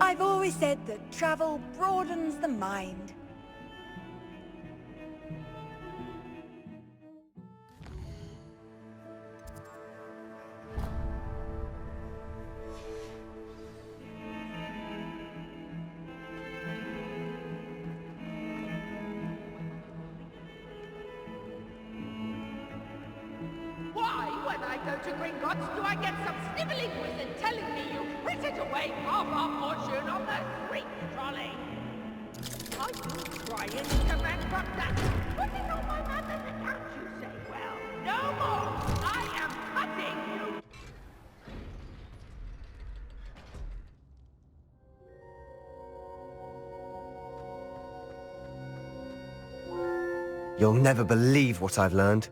I've always said that travel broadens the mind. Why, when I go to Gringotts, do I get some snivelling wizard telling me you frittered away half our fortune on the sweet trolley? Are you trying to bankrupt that? Put it on my mother's account, you say? Well, no more! I am cutting you! You'll never believe what I've learned.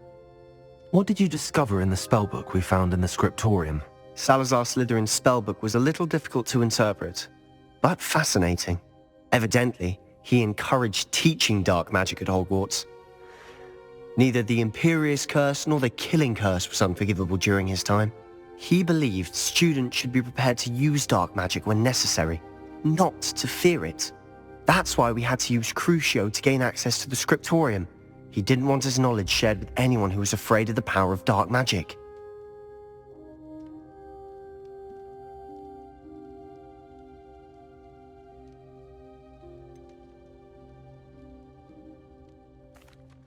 What did you discover in the spellbook we found in the scriptorium? Salazar Slytherin's spellbook was a little difficult to interpret, but fascinating. Evidently, he encouraged teaching dark magic at Hogwarts. Neither the Imperious Curse nor the Killing Curse was unforgivable during his time. He believed students should be prepared to use dark magic when necessary, not to fear it. That's why we had to use Crucio to gain access to the scriptorium. He didn't want his knowledge shared with anyone who was afraid of the power of dark magic.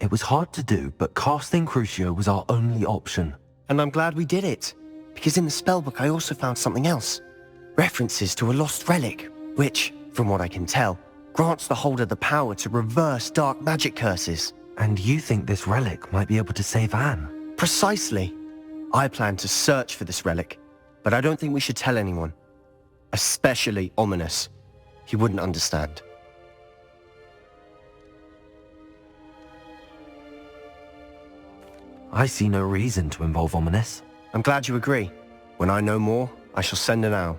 It was hard to do, but casting Crucio was our only option. And I'm glad we did it, because in the spellbook I also found something else. References to a lost relic, which, from what I can tell, grants the holder the power to reverse dark magic curses. And you think this relic might be able to save Anne? Precisely. I plan to search for this relic, but I don't think we should tell anyone. Especially Ominous. He wouldn't understand. I see no reason to involve Ominous. I'm glad you agree. When I know more, I shall send an owl.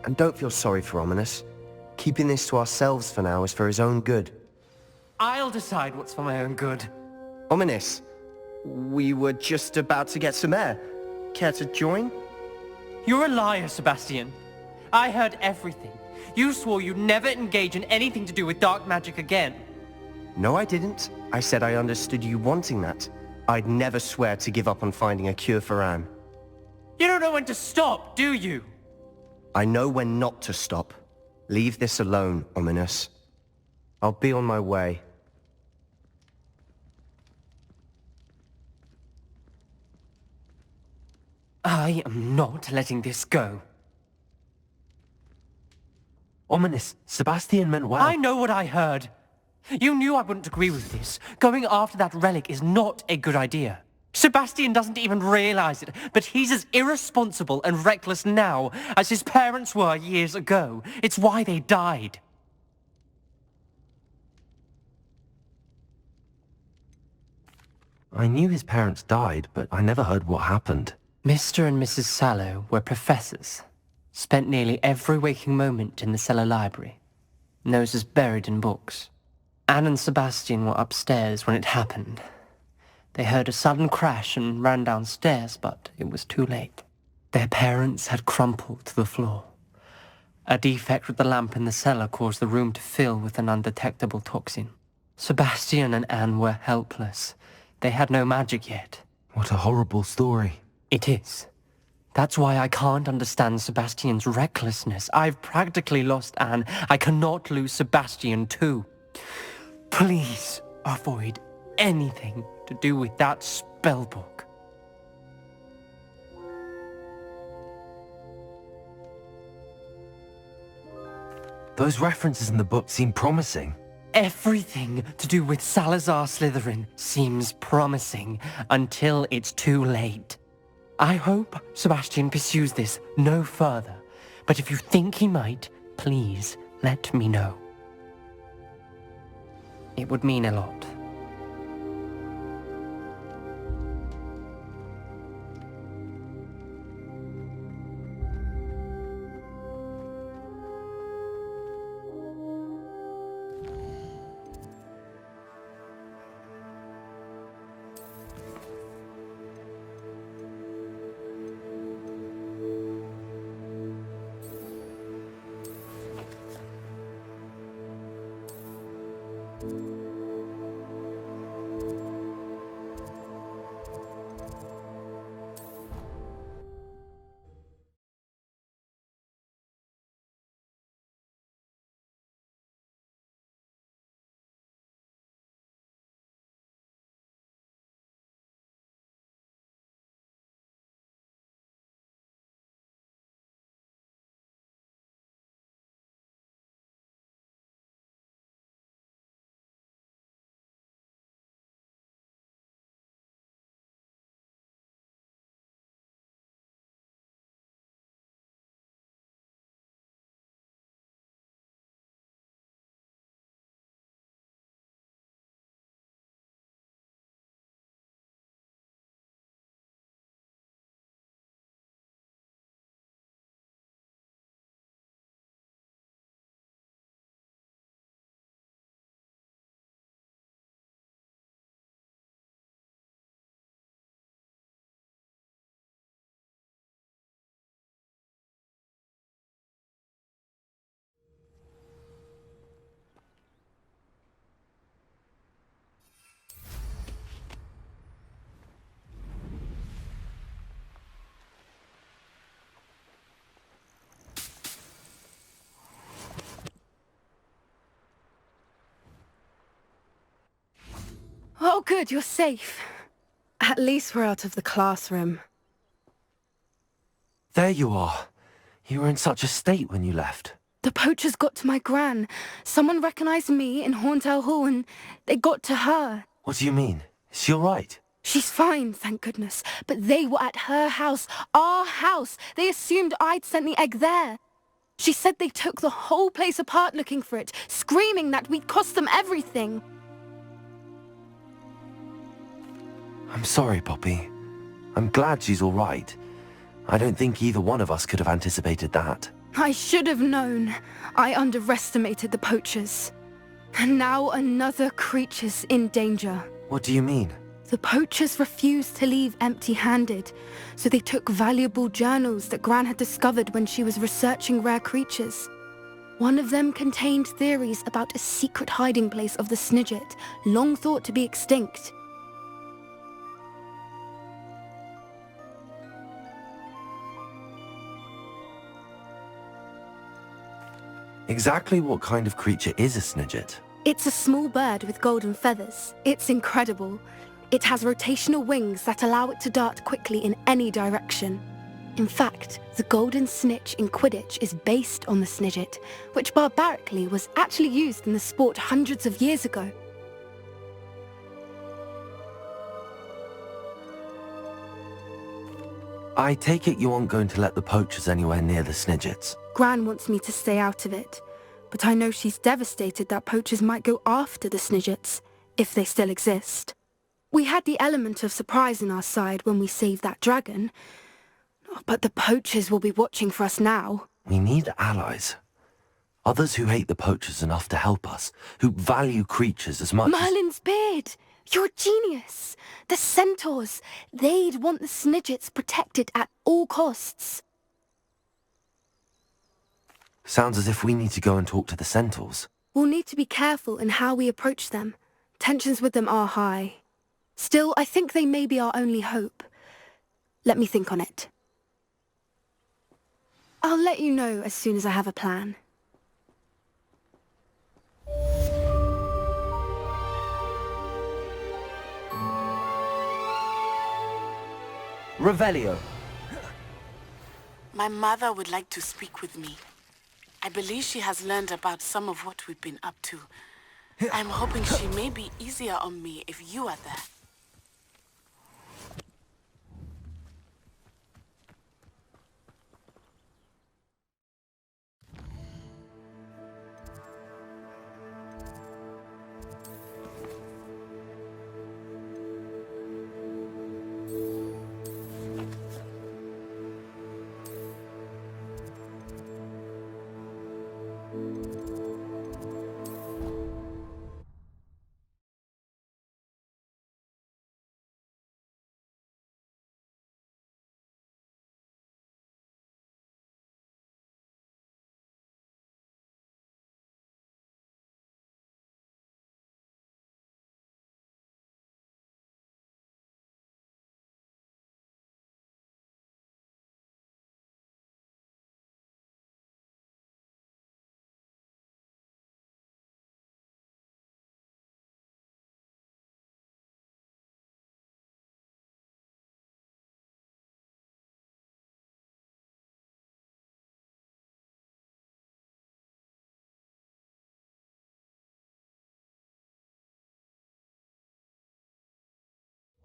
And don't feel sorry for Ominous. Keeping this to ourselves for now is for his own good. I'll decide what's for my own good. Ominous, we were just about to get some air. Care to join? You're a liar, Sebastian. I heard everything. You swore you'd never engage in anything to do with dark magic again. No, I didn't. I said I understood you wanting that. I'd never swear to give up on finding a cure for Anne. You don't know when to stop, do you? I know when not to stop. Leave this alone, Ominous. I'll be on my way. I am not letting this go. Ominous, Sebastian meant well. I know what I heard. You knew I wouldn't agree with this. Going after that relic is not a good idea. Sebastian doesn't even realize it, but he's as irresponsible and reckless now as his parents were years ago. It's why they died. I knew his parents died, but I never heard what happened. Mr. and Mrs. Sallow were professors. Spent nearly every waking moment in the cellar library. Noses buried in books. Anne and Sebastian were upstairs when it happened. They heard a sudden crash and ran downstairs, but it was too late. Their parents had crumpled to the floor. A defect with the lamp in the cellar caused the room to fill with an undetectable toxin. Sebastian and Anne were helpless. They had no magic yet. What a horrible story. It is. That's why I can't understand Sebastian's recklessness. I've practically lost Anne. I cannot lose Sebastian too. Please avoid anything to do with that spellbook. Those references in the book seem promising. Everything to do with Salazar Slytherin seems promising until it's too late. I hope Sebastian pursues this no further, but if you think he might, please let me know. It would mean a lot. good, you're safe. At least we're out of the classroom. There you are. You were in such a state when you left. The poachers got to my gran. Someone recognized me in Horntail Hall and they got to her. What do you mean? Is she all right? She's fine, thank goodness. But they were at her house, our house. They assumed I'd sent the egg there. She said they took the whole place apart looking for it, screaming that we'd cost them everything. I'm sorry, Poppy. I'm glad she's all right. I don't think either one of us could have anticipated that. I should have known. I underestimated the poachers. And now another creature's in danger. What do you mean? The poachers refused to leave empty-handed, so they took valuable journals that Gran had discovered when she was researching rare creatures. One of them contained theories about a secret hiding place of the Snidget, long thought to be extinct. Exactly what kind of creature is a Snidget? It's a small bird with golden feathers. It's incredible. It has rotational wings that allow it to dart quickly in any direction. In fact, the golden snitch in Quidditch is based on the Snidget, which barbarically was actually used in the sport hundreds of years ago. I take it you aren't going to let the poachers anywhere near the Snidgets. Gran wants me to stay out of it, but I know she's devastated that poachers might go after the Snidgets, if they still exist. We had the element of surprise on our side when we saved that dragon, but the poachers will be watching for us now. We need allies. Others who hate the poachers enough to help us, who value creatures as much Merlin's beard! You're a genius! The centaurs! They'd want the Snidgets protected at all costs. Sounds as if we need to go and talk to the centaurs. We'll need to be careful in how we approach them. Tensions with them are high. Still, I think they may be our only hope. Let me think on it. I'll let you know as soon as I have a plan. Revelio. My mother would like to speak with me. I believe she has learned about some of what we've been up to. I'm hoping she may be easier on me if you are there.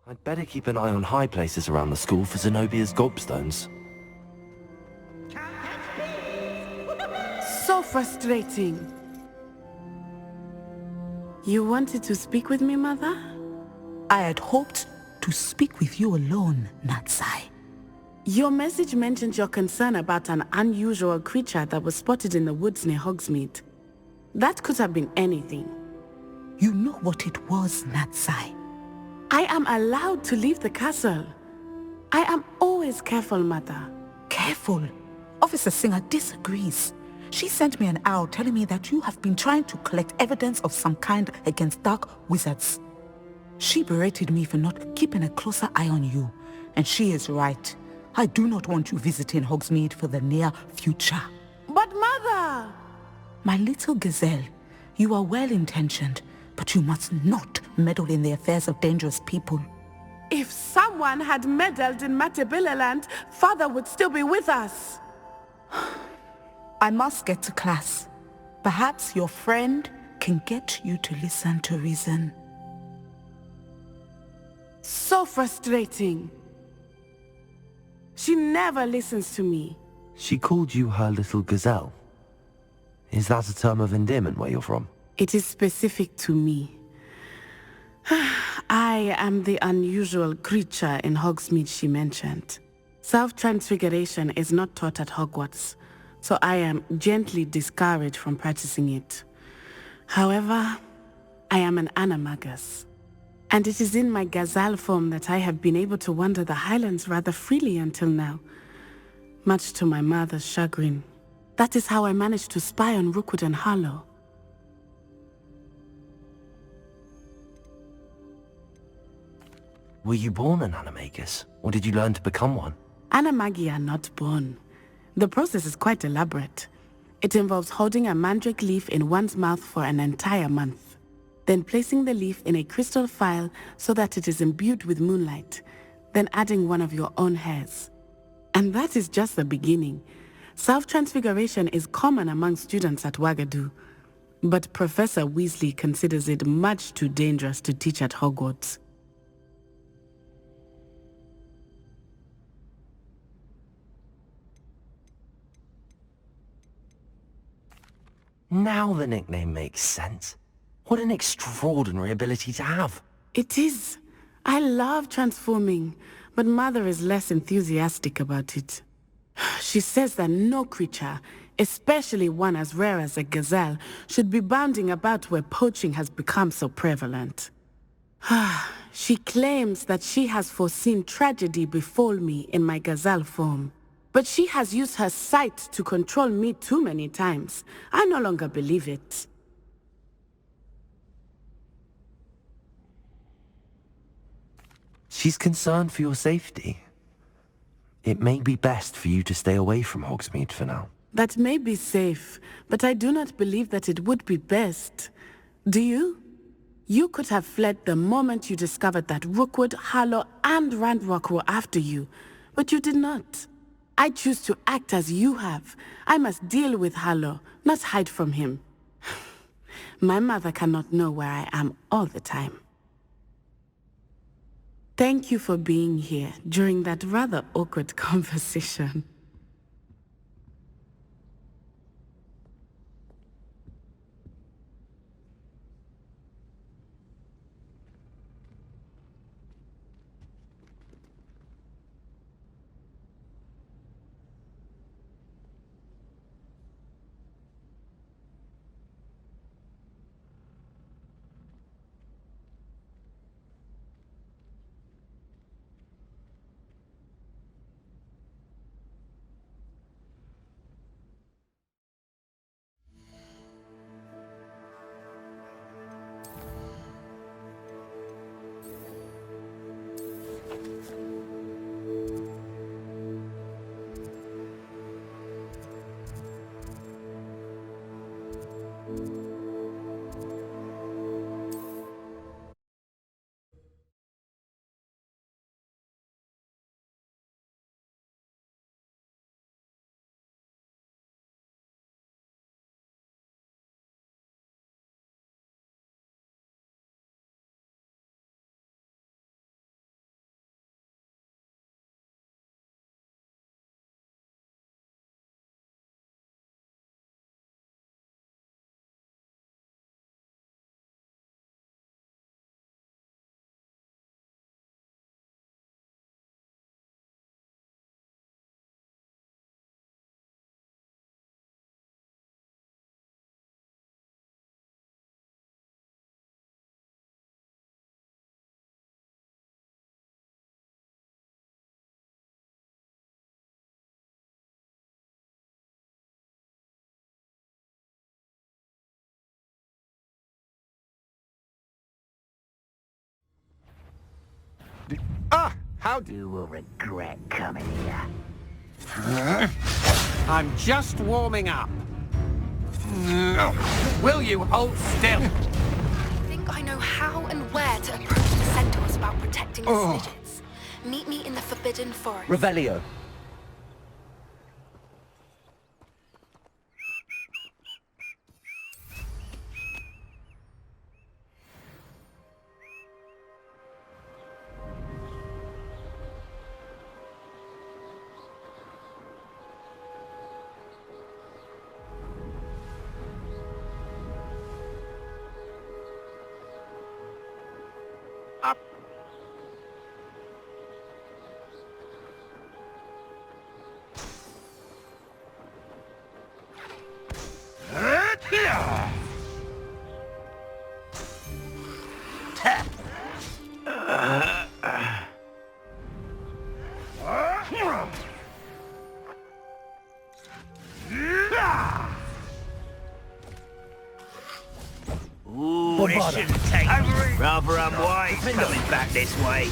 I'd better keep an eye on high places around the school for Zenobia's gobstones. So frustrating. You wanted to speak with me, Mother? I had hoped to speak with you alone, Natsai. Your message mentioned your concern about an unusual creature that was spotted in the woods near Hogsmeade. That could have been anything. You know what it was, Natsai. I am allowed to leave the castle. I am always careful, Mother. Careful. Officer Singer disagrees. She sent me an owl telling me that you have been trying to collect evidence of some kind against dark wizards. She berated me for not keeping a closer eye on you, and she is right. I do not want you visiting Hogsmeade for the near future. But Mother! My little gazelle, you are well-intentioned, but you must not meddle in the affairs of dangerous people. If someone had meddled in Matabeleland, Father would still be with us. I must get to class. Perhaps your friend can get you to listen to reason. So frustrating. She never listens to me. She called you her little gazelle. Is that a term of endearment where you're from? It is specific to me. I am the unusual creature in Hogsmeade she mentioned. Self-transfiguration is not taught at Hogwarts, so I am gently discouraged from practicing it. However, I am an animagus, and it is in my gazelle form that I have been able to wander the Highlands rather freely until now, much to my mother's chagrin. That is how I managed to spy on Rookwood and Harlow. Were you born an animagus, or did you learn to become one? Animagi are not born. The process is quite elaborate. It involves holding a mandrake leaf in one's mouth for an entire month, then placing the leaf in a crystal phial so that it is imbued with moonlight, then adding one of your own hairs. And that is just the beginning. Self-transfiguration is common among students at Wagadu, but Professor Weasley considers it much too dangerous to teach at Hogwarts. Now the nickname makes sense. What an extraordinary ability to have. It is. I love transforming, but Mother is less enthusiastic about it. She says that no creature, especially one as rare as a gazelle, should be bounding about where poaching has become so prevalent. She claims that she has foreseen tragedy befall me in my gazelle form. But she has used her sight to control me too many times. I no longer believe it. She's concerned for your safety. It may be best for you to stay away from Hogsmeade for now. That may be safe, but I do not believe that it would be best. Do you? You could have fled the moment you discovered that Rookwood, Harlow, and Ranrock were after you, but you did not. I choose to act as you have. I must deal with Harlow, not hide from him. My mother cannot know where I am all the time. Thank you for being here during that rather awkward conversation. How do you will regret coming here? I'm just warming up. Will you hold still? I think I know how and where protecting the Snidgets. Meet me in the Forbidden Forest. Revelio. Ooh, this shouldn't take rather unwise coming back this way.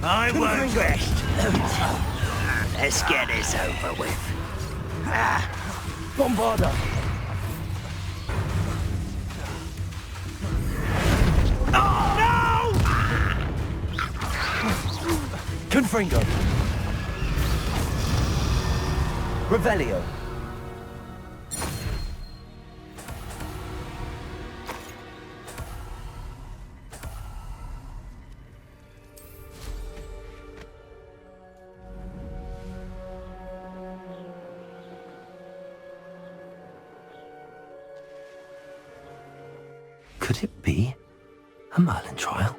I won't rest. Let's get this over with. Bombarda. No! Confringo. Revelio. Could it be a Merlin trial?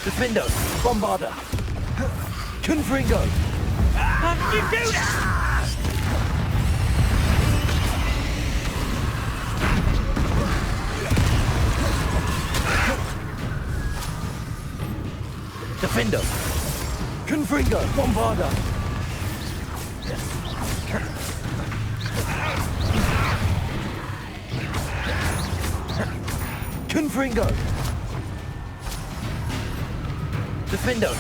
Defendo, Bombarda, Confringo. How did you do that? Defendo, Confringo, Bombarda. Confringo. Defendo.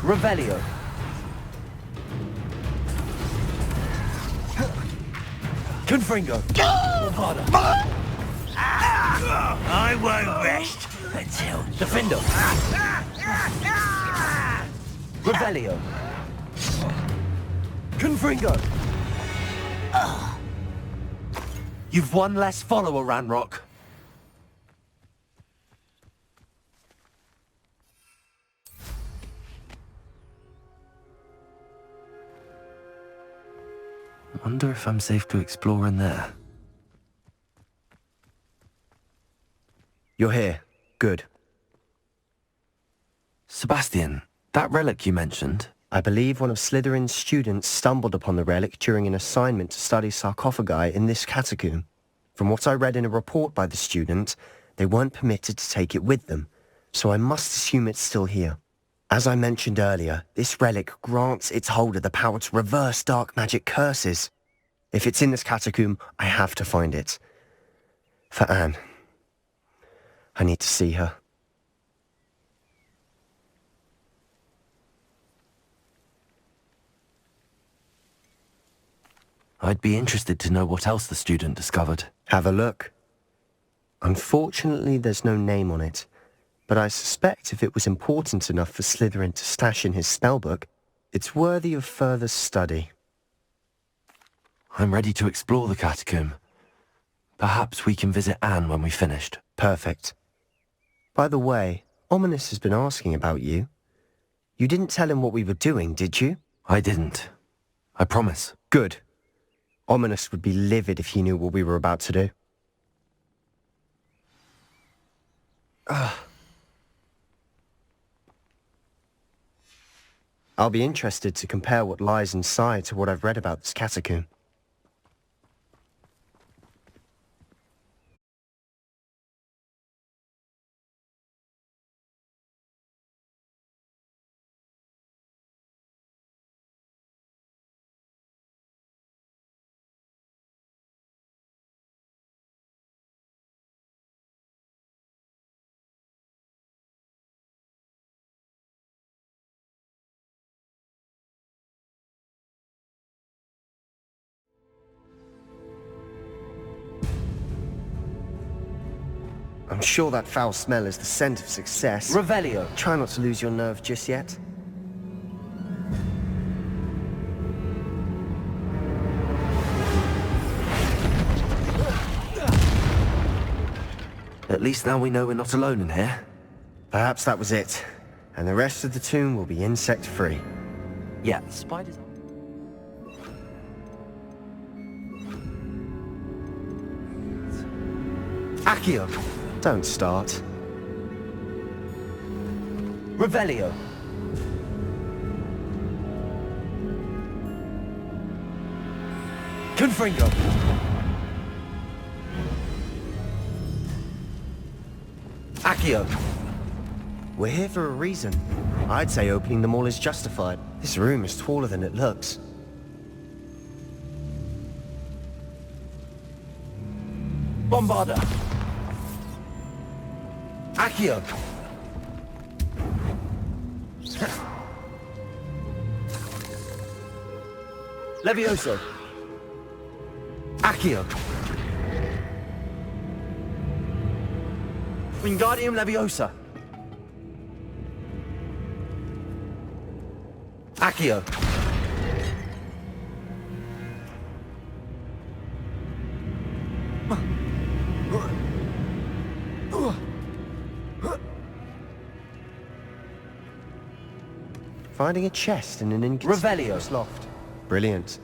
Revelio. Confringo. Bombarda. I won't rest until... Defendo. Revelio. Confringo. You've one less follower, Ranrock. Wonder if I'm safe to explore in there. You're here. Good. Sebastian, that relic you mentioned... I believe one of Slytherin's students stumbled upon the relic during an assignment to study sarcophagi in this catacomb. From what I read in a report by the student, they weren't permitted to take it with them, so I must assume it's still here. As I mentioned earlier, this relic grants its holder the power to reverse dark magic curses. If it's in this catacomb, I have to find it. For Anne. I need to see her. I'd be interested to know what else the student discovered. Have a look. Unfortunately, there's no name on it, but I suspect if it was important enough for Slytherin to stash in his spellbook, it's worthy of further study. I'm ready to explore the catacomb. Perhaps we can visit Anne when we've finished. Perfect. By the way, Ominous has been asking about you. You didn't tell him what we were doing, did you? I didn't. I promise. Good. Ominous would be livid if he knew what we were about to do. I'll be interested to compare what lies inside to what I've read about this catacomb. I'm sure that foul smell is the scent of success. Revelio. Try not to lose your nerve just yet. At least now we know we're not alone in here. Perhaps that was it. And the rest of the tomb will be insect-free. Yeah, spiders... Accio. Don't start. Revelio. Confringo. Accio. We're here for a reason. I'd say opening them all is justified. This room is taller than it looks. Bombarda. Accio. Levioso. Accio. Wingardium Leviosa. Accio. Finding a chest in an inconspicuous loft. Brilliant.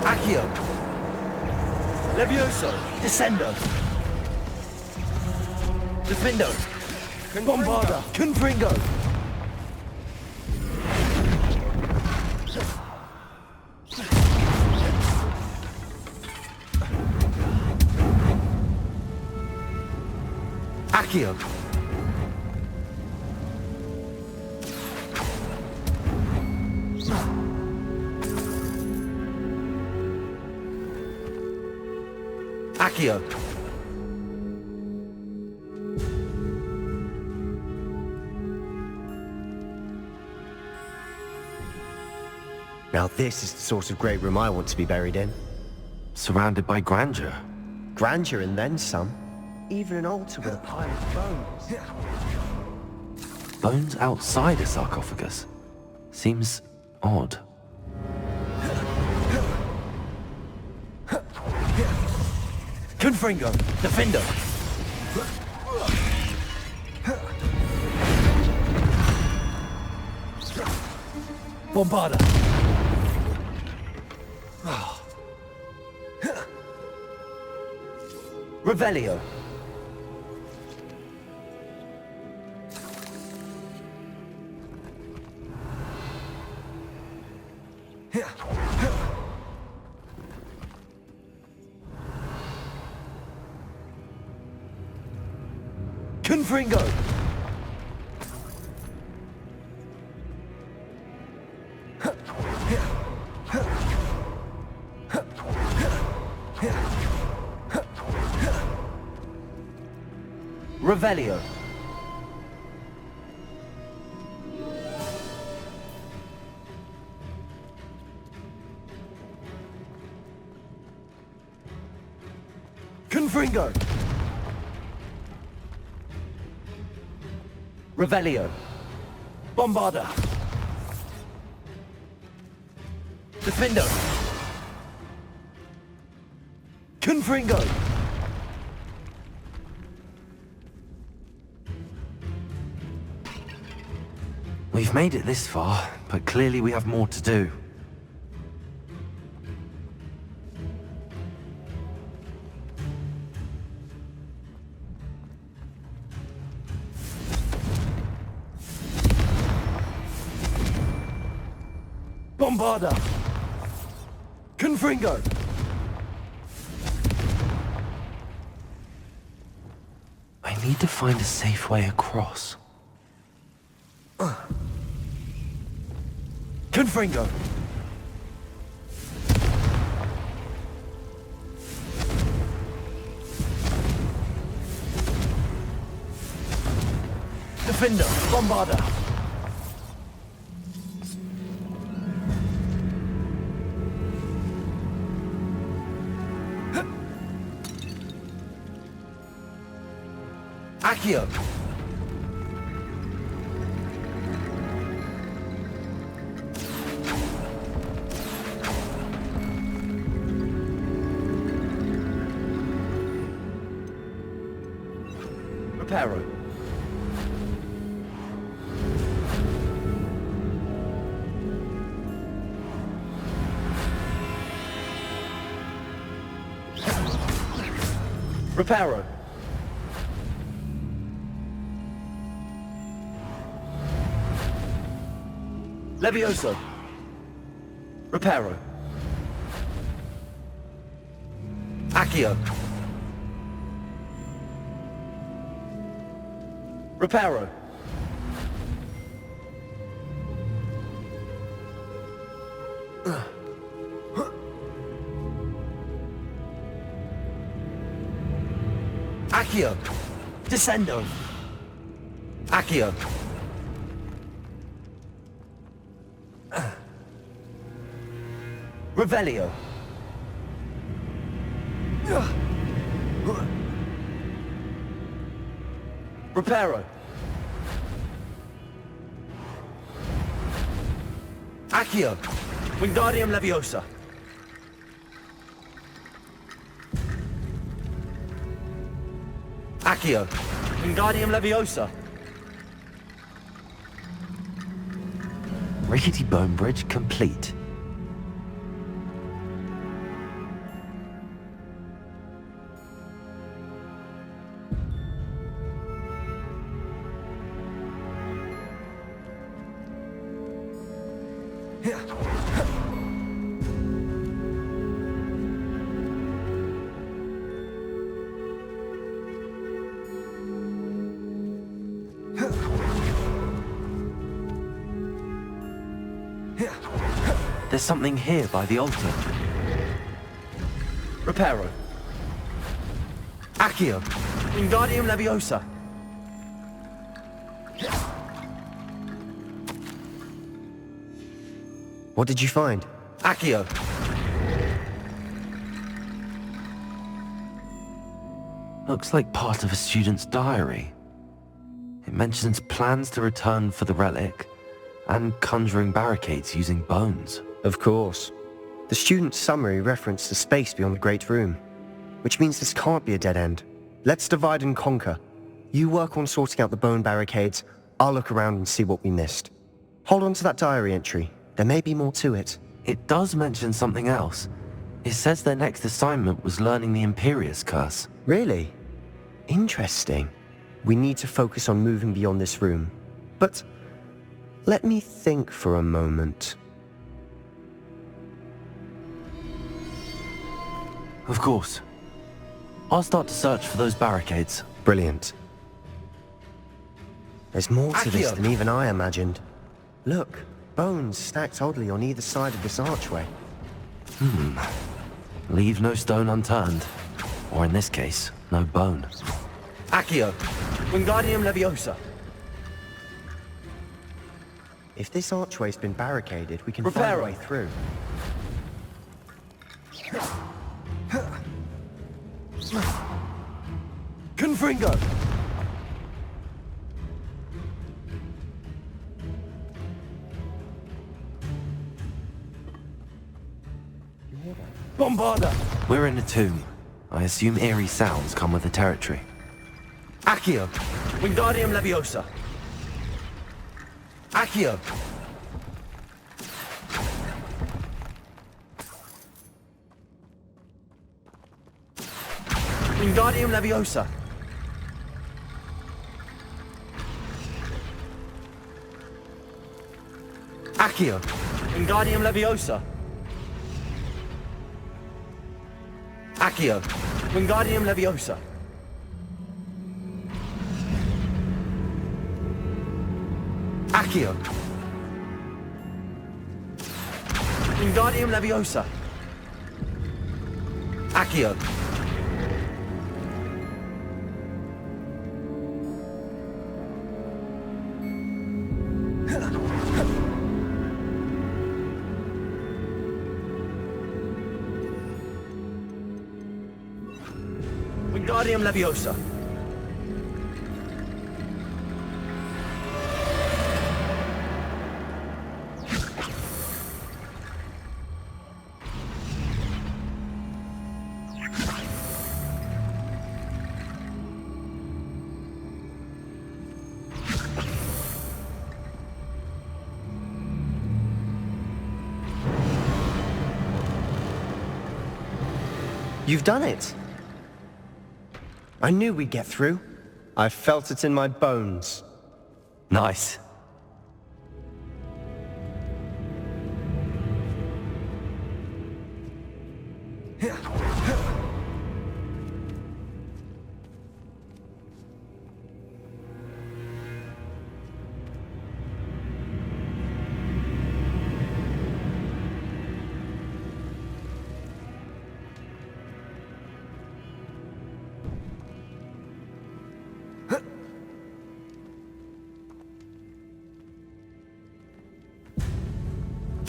Accio. Levioso. Descendo. Defendo. Bombarda. Confringo. Accio. Accio. Now this is the sort of great room I want to be buried in. Surrounded by grandeur. Grandeur and then some. Even an altar with a pile of bones. Bones outside a sarcophagus. Seems odd. Confringo. Defendo. Bombarda. Revelio. Confringo. Revelio. Confringo. Revelio. Bombarda. Defendo. Confringo. We've made it this far, but clearly we have more to do. Bombarda! Confringo! I need to find a safe way across. Confringo! Confinder, Bombarder. Accio. Reparo. Reparo. Levioso. Reparo. Accio. Reparo. Accio. Descendo. Accio. Revelio. Reparo. Accio. Wingardium Leviosa. Accio. Wingardium Leviosa. Rickety bone bridge complete. There's something here by the altar. Reparo. Accio. Wingardium Leviosa. What did you find? Accio. Looks like part of a student's diary. It mentions plans to return for the relic and conjuring barricades using bones. Of course. The student's summary referenced the space beyond the Great Room, which means this can't be a dead end. Let's divide and conquer. You work on sorting out the bone barricades, I'll look around and see what we missed. Hold on to that diary entry. There may be more to it. It does mention something else. It says their next assignment was learning the Imperius Curse. Really? Interesting. We need to focus on moving beyond this room. But let me think for a moment. Of course. I'll start to search for those barricades. Brilliant. There's more to this Accio. than even I imagined. Look, bones stacked oddly on either side of this archway. Leave no stone unturned. Or in this case, no bone. Accio. Wingardium Leviosa. If this archway's been barricaded, we can Reparo. find a way through. Confringo. Bombarder. We're in a tomb. I assume eerie sounds come with the territory. Accio. Wingardium Leviosa. Accio. Wingardium Leviosa. Accio. Wingardium Leviosa. Accio. Wingardium Leviosa. Accio. Wingardium Leviosa. Accio. Wingardium Leviosa. You've done it. I knew we'd get through. I felt it in my bones. Nice.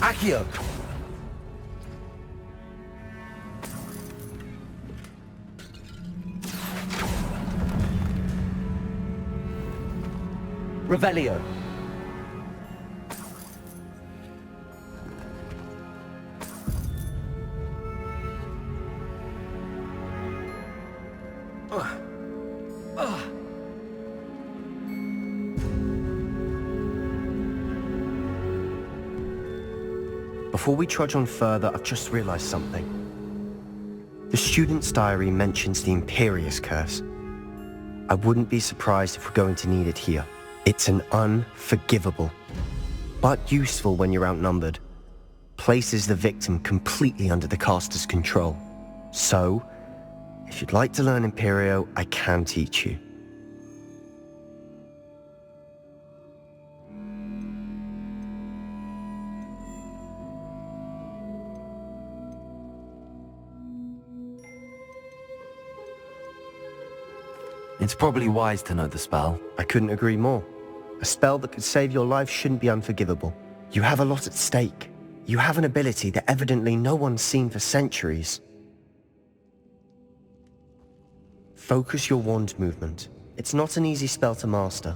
Accio. Revelio. Before we trudge on further, I've just realized something. The student's diary mentions the Imperious Curse. I wouldn't be surprised if we're going to need it here. It's an unforgivable, but useful when you're outnumbered. Places the victim completely under the caster's control. So, if you'd like to learn Imperio, I can teach you. It's probably wise to know the spell. I couldn't agree more. A spell that could save your life shouldn't be unforgivable. You have a lot at stake. You have an ability that evidently no one's seen for centuries. Focus your wand movement. It's not an easy spell to master.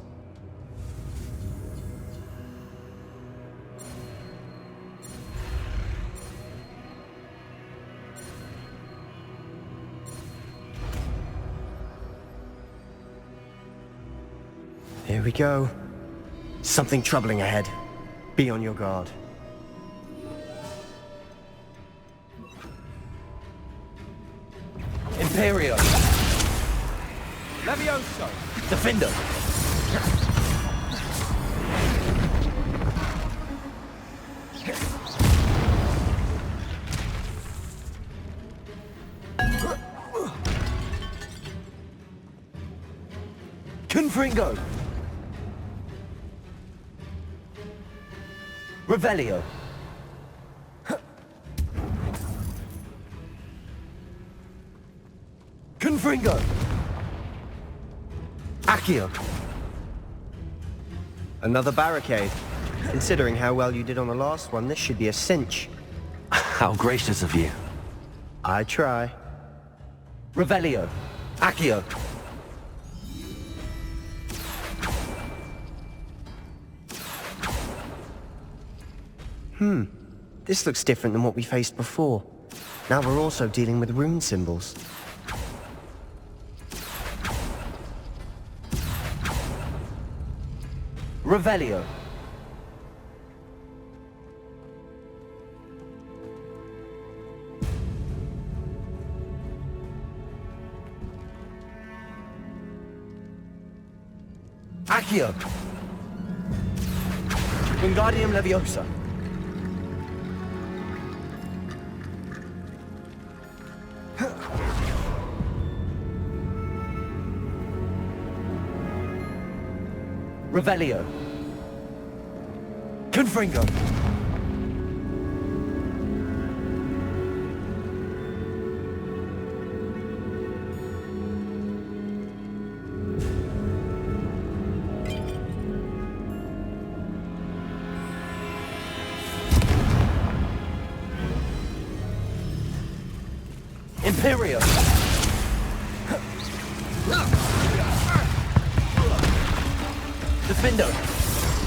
Here we go. Something troubling ahead. Be on your guard. Imperio. Levioso. Defendo. Confringo. Revelio. Confringo. Accio. Another barricade. Considering how well you did on the last one, this should be a cinch. How gracious of you. I try. Revelio. Accio. This looks different than what we faced before. Now we're also dealing with rune symbols. Revelio. Accio. Wingardium Leviosa. Revelio. Confringo. Imperio. Defendo!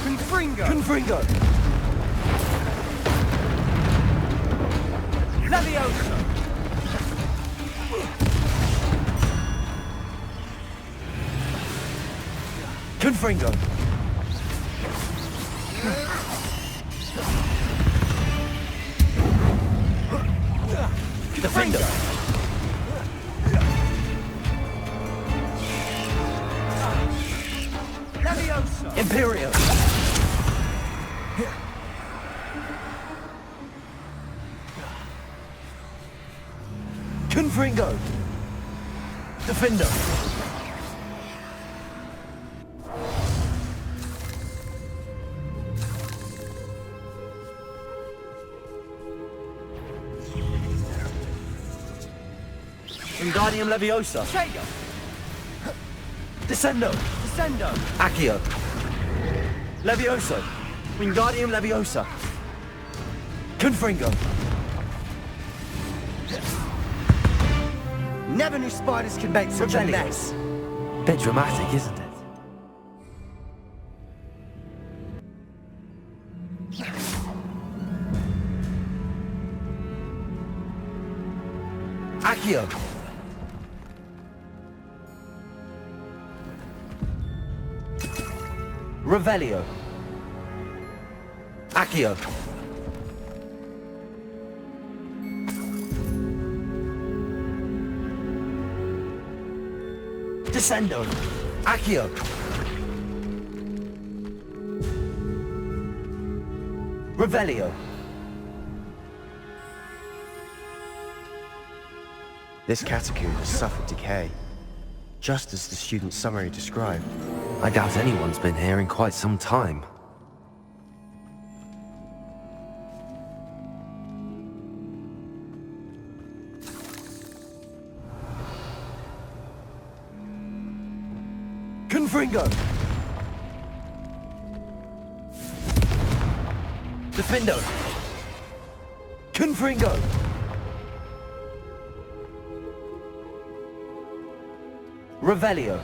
Confringo! Confringo! Leviosa! Confringo! Defendo! Leviosa! Imperio! Confringo! Defendo! Wingardium Leviosa! Sega! Descendo! Descendo! Accio! Levioso! Wingardium Leviosa! Confringo! Never knew spiders could make such a Rebellion. mess. Bit dramatic, isn't it? Accio! Revelio! Accio! Descendo! Accio! Revelio! This catacomb has suffered decay, just as the student's summary described. I doubt anyone's been here in quite some time. Confringo! Defendo! Confringo! Revelio!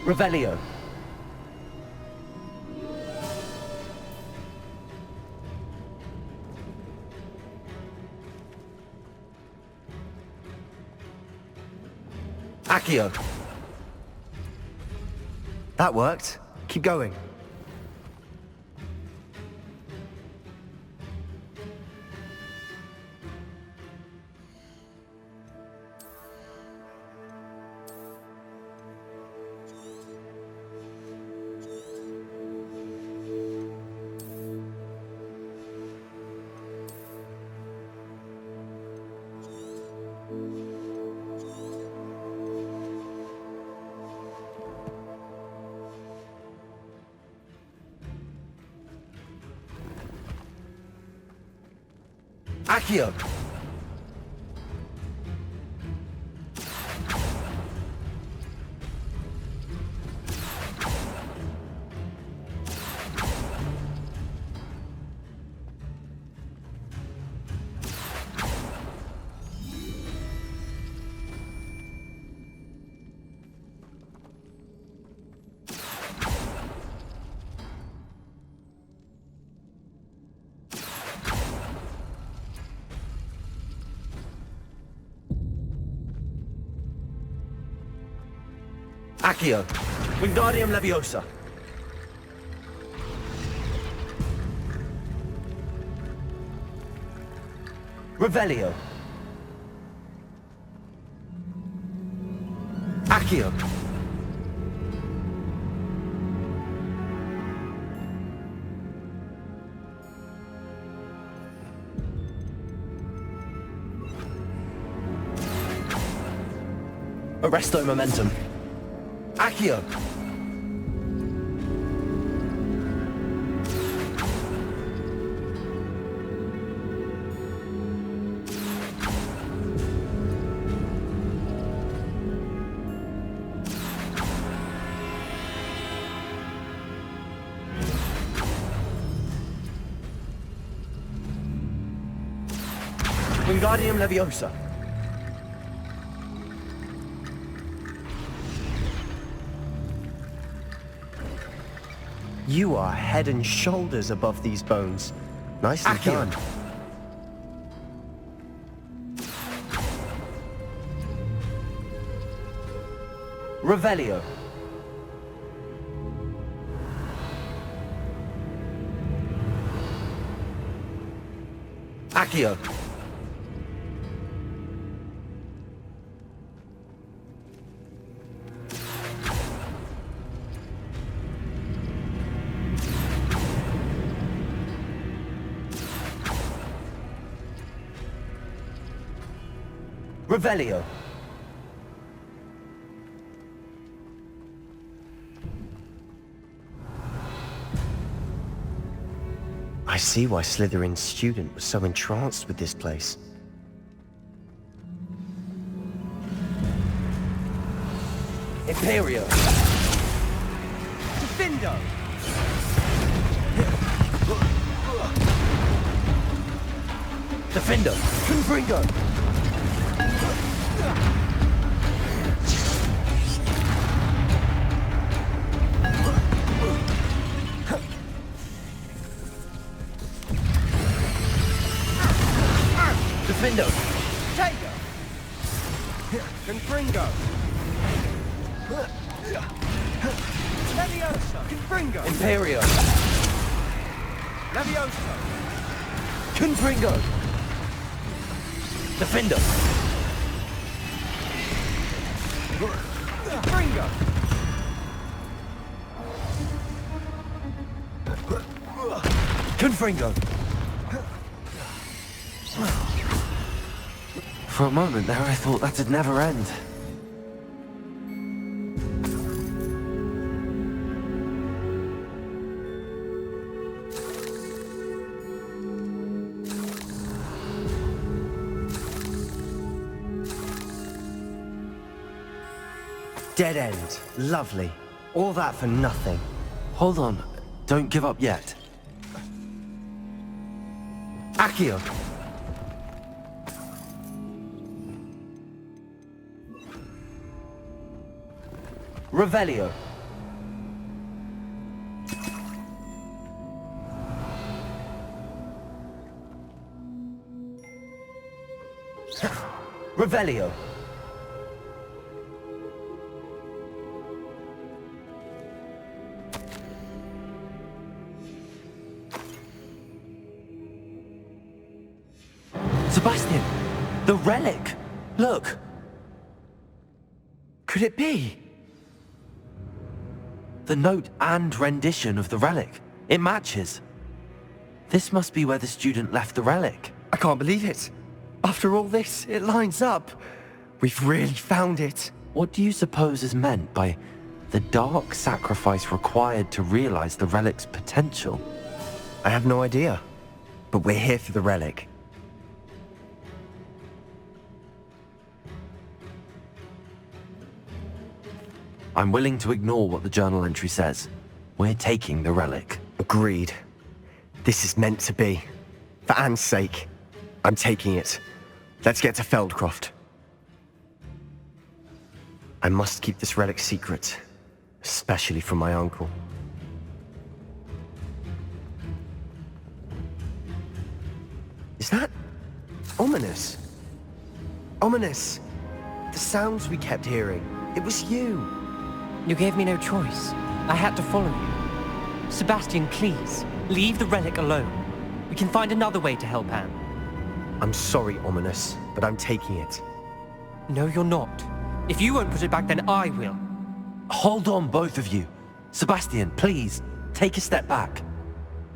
Revelio! Accio! That worked. Keep going. Accio! Accio! Wingardium Leviosa! Revelio! Accio! Arresto Momentum! Accio! Wingardium Leviosa. You are head and shoulders above these bones. Nicely done. Revelio. Accio. Revelio. I see why Slytherin's student was so entranced with this place. Imperio. Defendo! Defendo. Confringo! Defendo. Tango! Confringo! Leviosa! Confringo! Imperio. Leviosa! Confringo. Defendo. Confringo! Confringo. For a moment there I thought that'd never end. Dead end. Lovely. All that for nothing. Hold on. Don't give up yet. Accio. Revelio. Revelio. Sebastian! The relic! Look! Could it be? The note and rendition of the relic. It matches. This must be where the student left the relic. I can't believe it. After all this, it lines up. We've really found it. What do you suppose is meant by the dark sacrifice required to realize the relic's potential? I have no idea. But we're here for the relic. I'm willing to ignore what the journal entry says. We're taking the relic. Agreed. This is meant to be. For Anne's sake, I'm taking it. Let's get to Feldcroft. I must keep this relic secret, especially from my uncle. Is that ominous? Ominous! The sounds we kept hearing. It was you. You gave me no choice. I had to follow you. Sebastian, please, leave the relic alone. We can find another way to help Anne. I'm sorry, Ominous, but I'm taking it. No, you're not. If you won't put it back, then I will. Hold on, both of you. Sebastian, please, take a step back.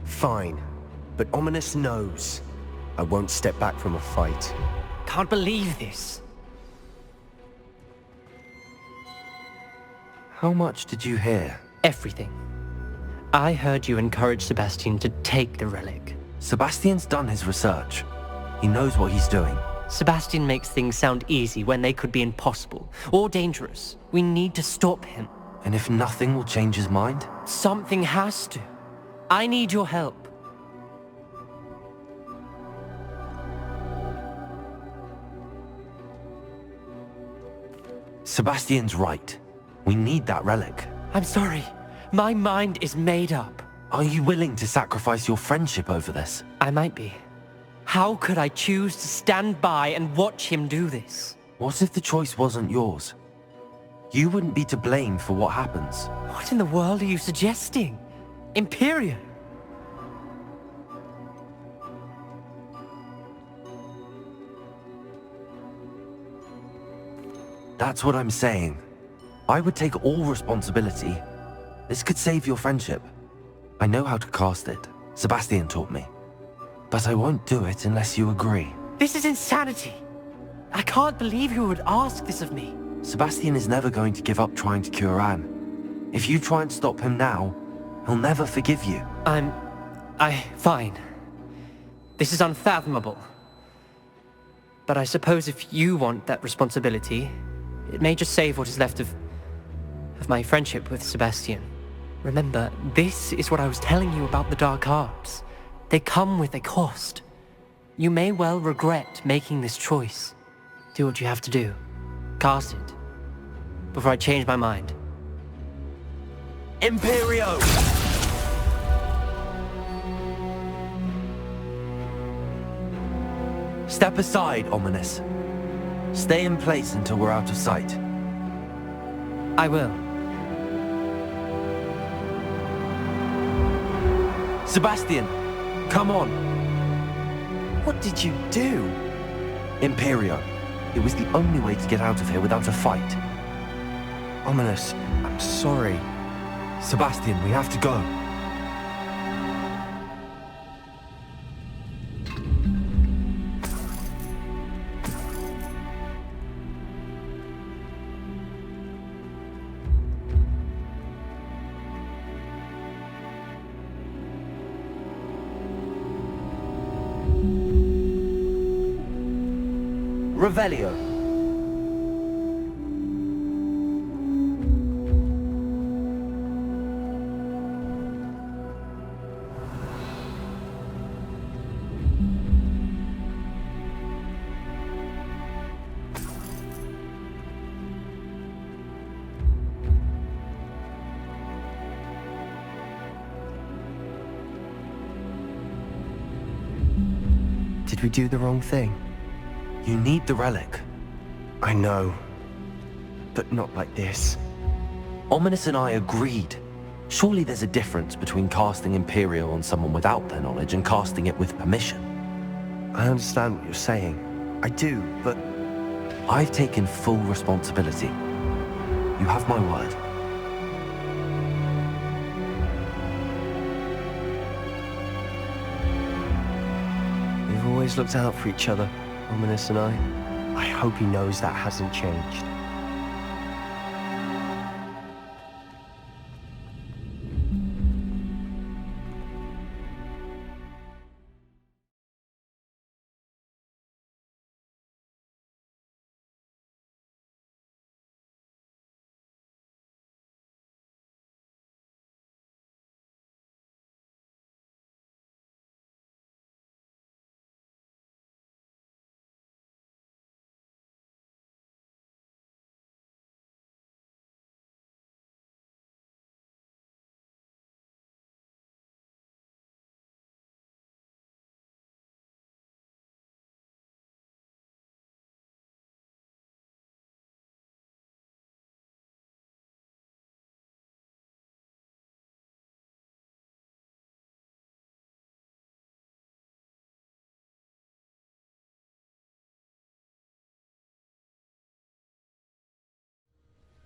Fine, but Ominous knows. I won't step back from a fight. Can't believe this. How much did you hear? Everything. I heard you encourage Sebastian to take the relic. Sebastian's done his research. He knows what he's doing. Sebastian makes things sound easy when they could be impossible or dangerous. We need to stop him. And if nothing will change his mind? Something has to. I need your help. Sebastian's right. We need that relic. I'm sorry. My mind is made up. Are you willing to sacrifice your friendship over this? I might be. How could I choose to stand by and watch him do this? What if the choice wasn't yours? You wouldn't be to blame for what happens. What in the world are you suggesting? Imperium? That's what I'm saying. I would take all responsibility. This could save your friendship. I know how to cast it. Sebastian taught me. But I won't do it unless you agree. This is insanity. I can't believe you would ask this of me. Sebastian is never going to give up trying to cure Anne. If you try and stop him now, he'll never forgive you. Fine. This is unfathomable. But I suppose if you want that responsibility, it may just save what is left of my friendship with Sebastian. Remember, this is what I was telling you about the dark arts. They come with a cost. You may well regret making this choice. Do what you have to do. Cast it. Before I change my mind. Imperio! Step aside, Ominous. Stay in place until we're out of sight. I will. Sebastian, come on. What did you do? Imperio. It was the only way to get out of here without a fight. Ominous, I'm sorry. Sebastian, we have to go. Revelio. Did we do the wrong thing? You need the relic. I know. But not like this. Ominous and I agreed. Surely there's a difference between casting Imperio on someone without their knowledge and casting it with permission. I understand what you're saying. I do, but... I've taken full responsibility. You have my word. We've always looked out for each other, Ominous and I. I hope he knows that hasn't changed.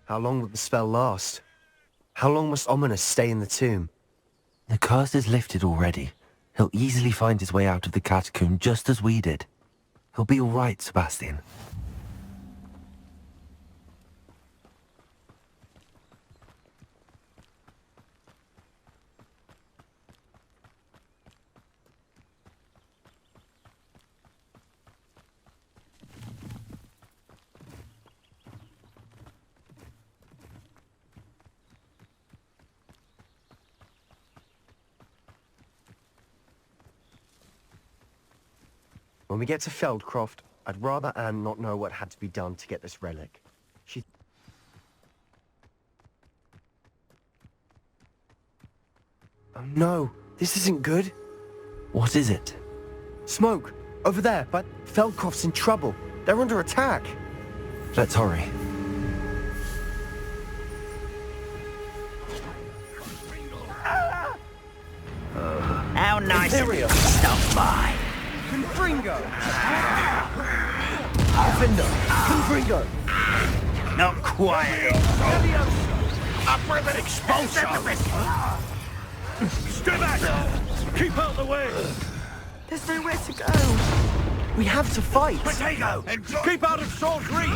How long will the spell last? How long must Ominous stay in the tomb? The curse is lifted already. He'll easily find his way out of the catacomb just as we did. He'll be all right, Sebastian. When we get to Feldcroft, I'd rather Anne not know what had to be done to get this relic. She... Oh no, this isn't good. What is it? Smoke! Over there, but Feldcroft's in trouble. They're under attack. Let's hurry. How nice of you to stop by. Confringo! Defender! Confringo! Not quite. Up with an expulsion! Stay back! Keep out the way! There's nowhere to go. We have to fight! Potato! Keep out of Sword's reach!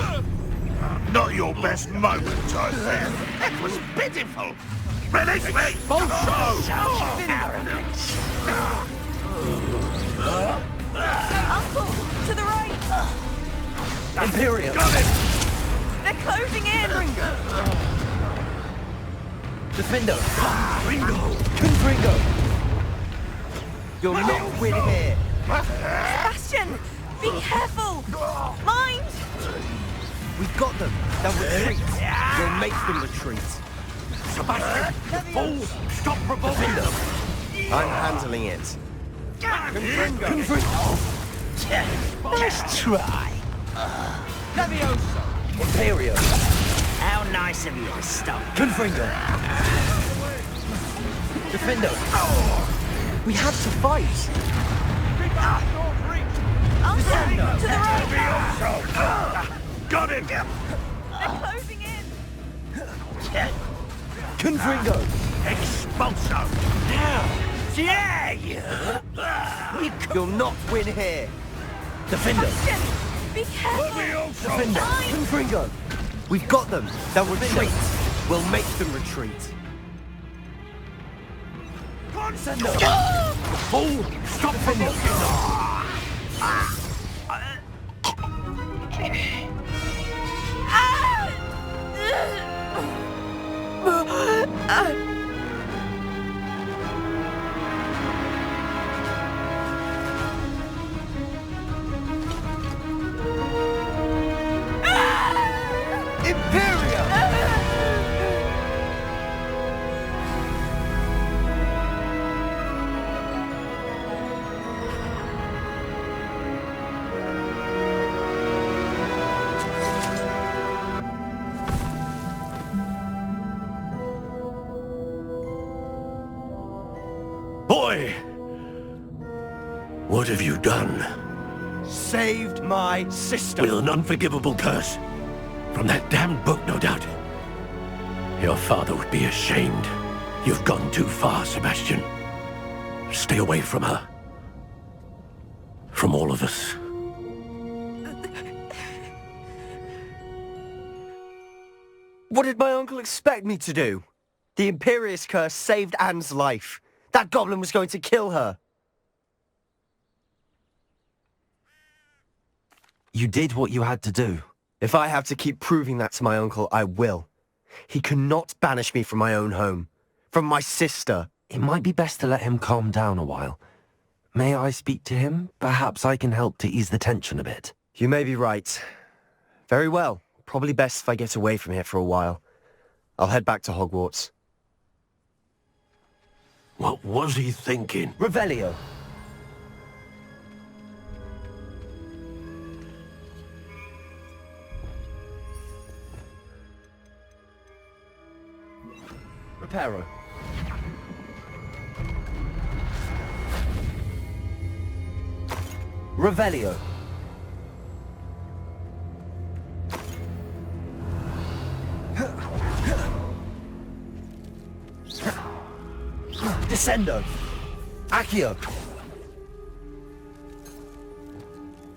Not your best moment, I think. That was pitiful. Release me! Uncle, to the right. Imperium! Got it! They're closing in. Defender! Confringo! You're not winning here! Sebastian, be careful. Mind. We've got them! They'll retreat! We'll make them retreat! Sebastian! Fool! Stop provoking them! I'm handling it. Nice try. Levioso! Imperio! How nice of you to stop. Confringo! Defender! We have to fight! Uncle, to the right. Got him! They're closing in. Confringo! Expulso! Yeah, you. You'll not win here! Defender! Sebastian, be careful. Defender! Confringo! We've got them! They'll retreat! We'll make them retreat! Fool! Stop provoking them! Boy! What have you done? Saved my sister! With an unforgivable curse. From that damned book, no doubt. Your father would be ashamed. You've gone too far, Sebastian. Stay away from her. From all of us. What did my uncle expect me to do? The Imperious curse saved Anne's life. That goblin was going to kill her. You did what you had to do. If I have to keep proving that to my uncle, I will. He cannot banish me from my own home. From my sister. It might be best to let him calm down a while. May I speak to him? Perhaps I can help to ease the tension a bit. You may be right. Very well. Probably best if I get away from here for a while. I'll head back to Hogwarts. What was he thinking? Revelio. Reparo. Revelio. Descendo. Accio.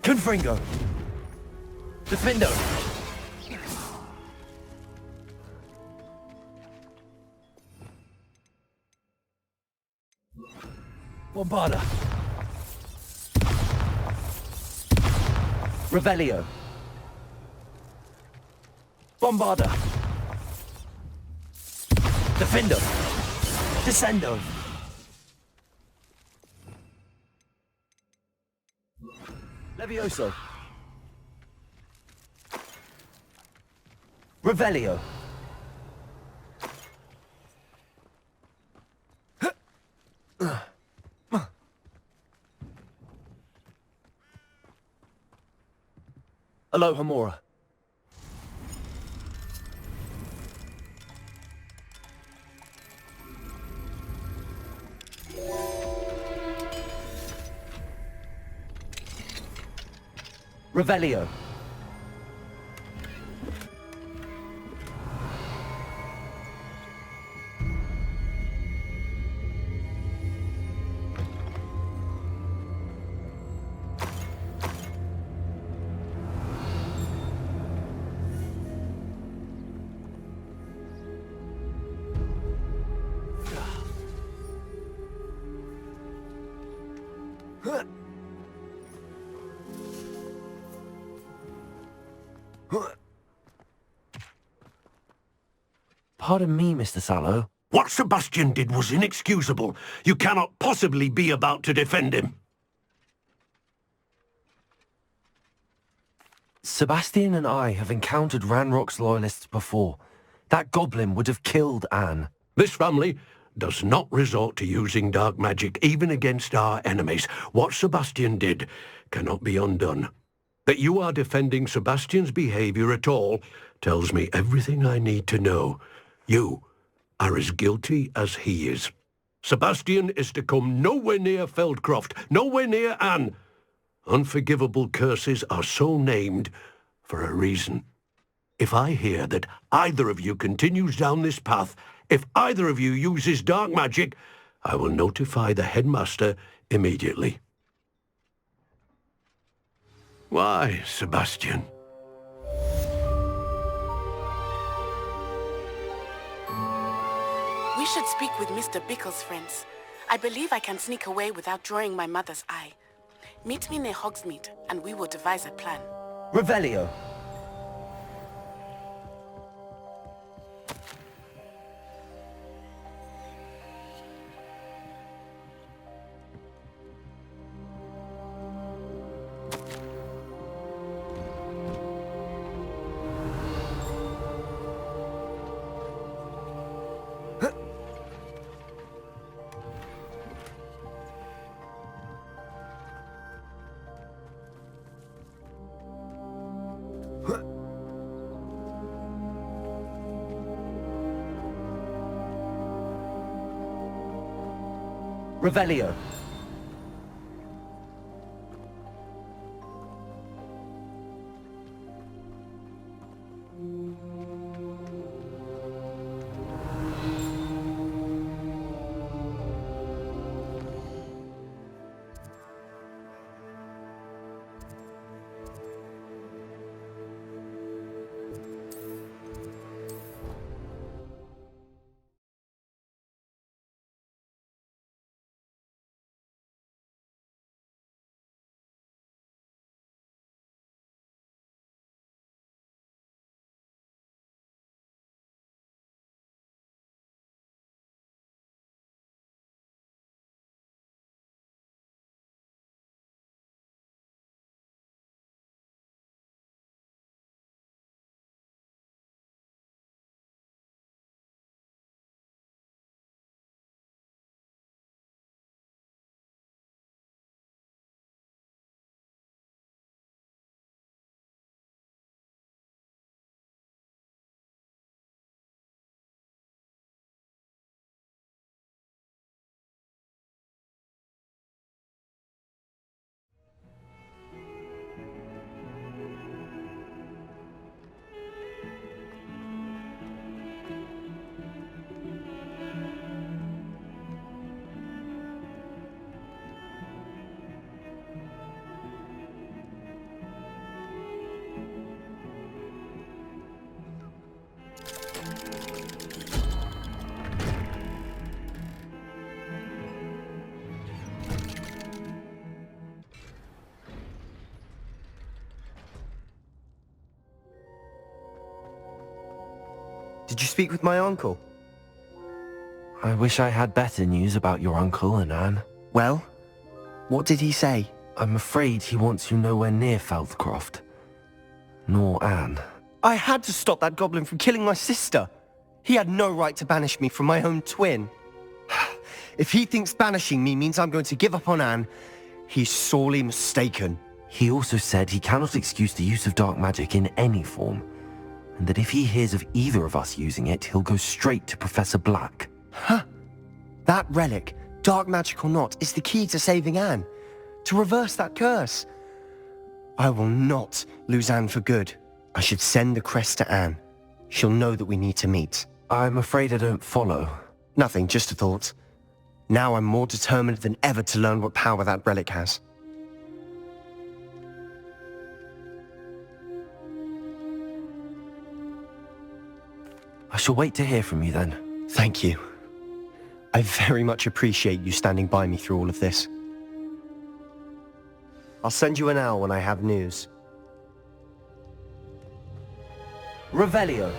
Confringo. Defendo. Bombarda. Revelio. Bombarda. Defendo. Descendo. Levioso. Revelio. Alohomora. Revelio. Pardon me, Mr. Sallow. What Sebastian did was inexcusable. You cannot possibly be about to defend him. Sebastian and I have encountered Ranrock's loyalists before. That goblin would have killed Anne. This family does not resort to using dark magic even against our enemies. What Sebastian did cannot be undone. That you are defending Sebastian's behavior at all tells me everything I need to know. You are as guilty as he is. Sebastian is to come nowhere near Feldcroft, nowhere near Anne. Unforgivable curses are so named for a reason. If I hear that either of you continues down this path, if either of you uses dark magic, I will notify the headmaster immediately. Why, Sebastian? We should speak with Mr. Bickle's friends. I believe I can sneak away without drawing my mother's eye. Meet me near Hogsmeade, and we will devise a plan. Revelio. Revelio. Did you speak with my uncle? I wish I had better news about your uncle and Anne. Well, what did he say? I'm afraid he wants you nowhere near Feldcroft. Nor Anne. I had to stop that goblin from killing my sister. He had no right to banish me from my own twin. If he thinks banishing me means I'm going to give up on Anne, he's sorely mistaken. He also said he cannot excuse the use of dark magic in any form, and that if he hears of either of us using it, he'll go straight to Professor Black. Huh? That relic, dark magic or not, is the key to saving Anne. To reverse that curse. I will not lose Anne for good. I should send the crest to Anne. She'll know that we need to meet. I'm afraid I don't follow. Nothing, just a thought. Now I'm more determined than ever to learn what power that relic has. I shall wait to hear from you then. Thank you. I very much appreciate you standing by me through all of this. I'll send you an owl when I have news. Revelio.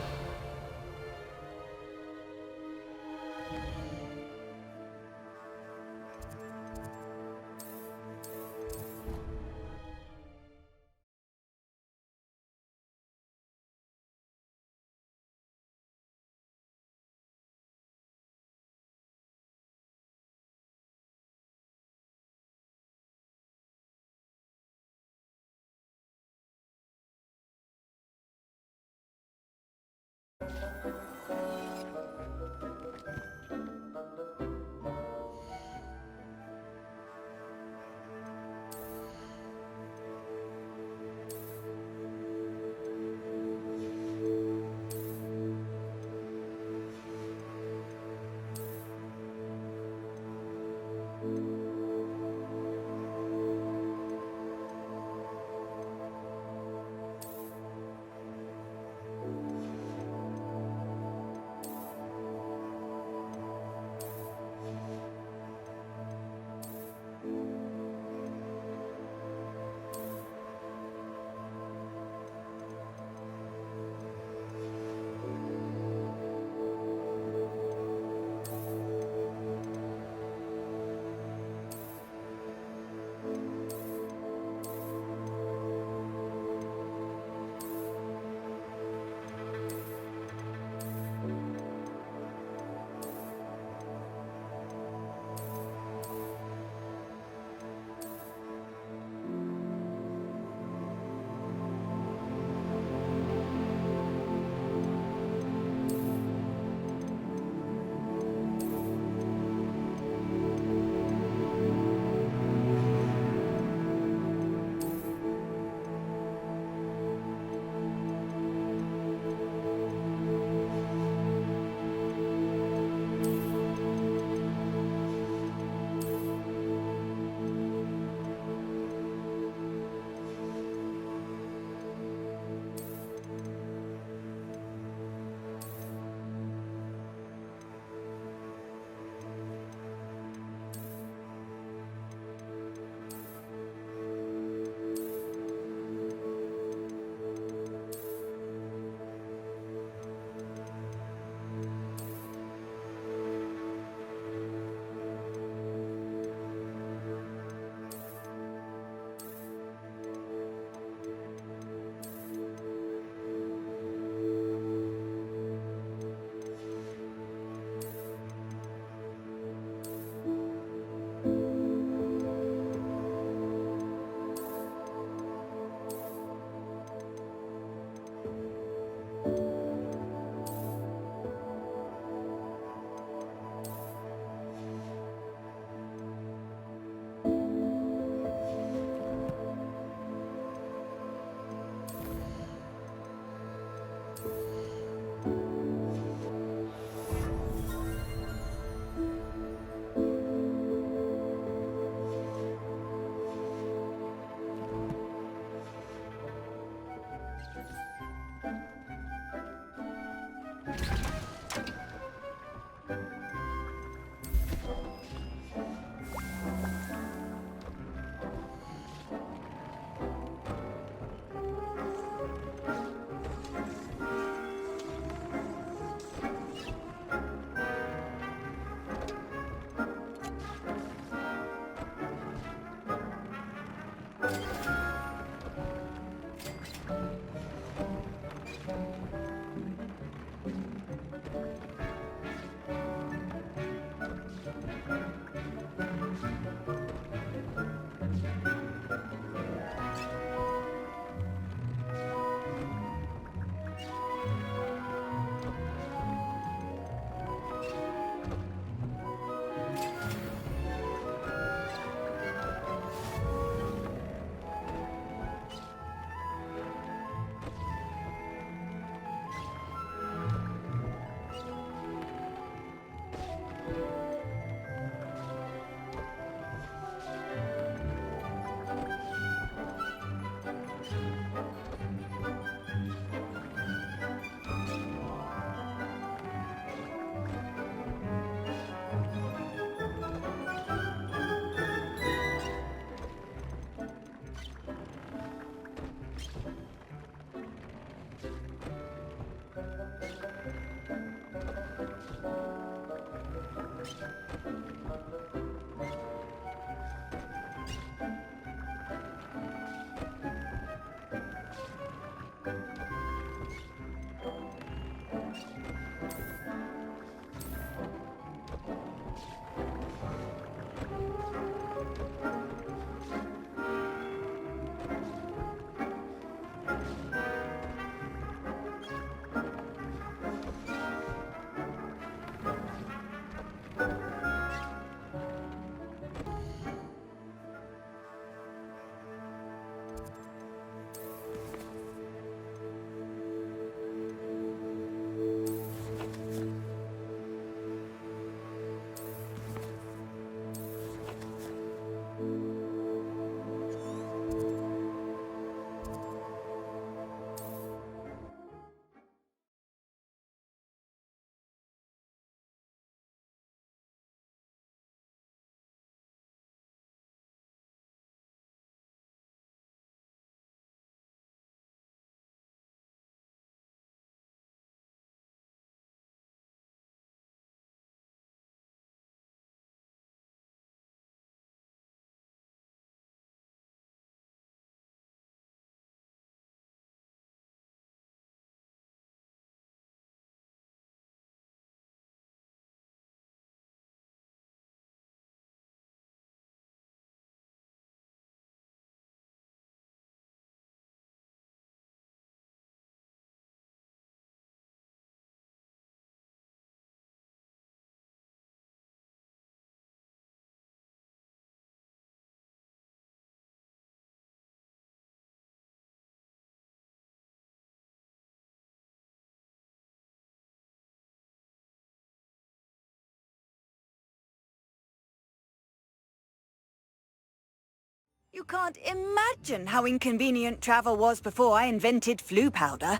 You can't imagine how inconvenient travel was before I invented flu powder.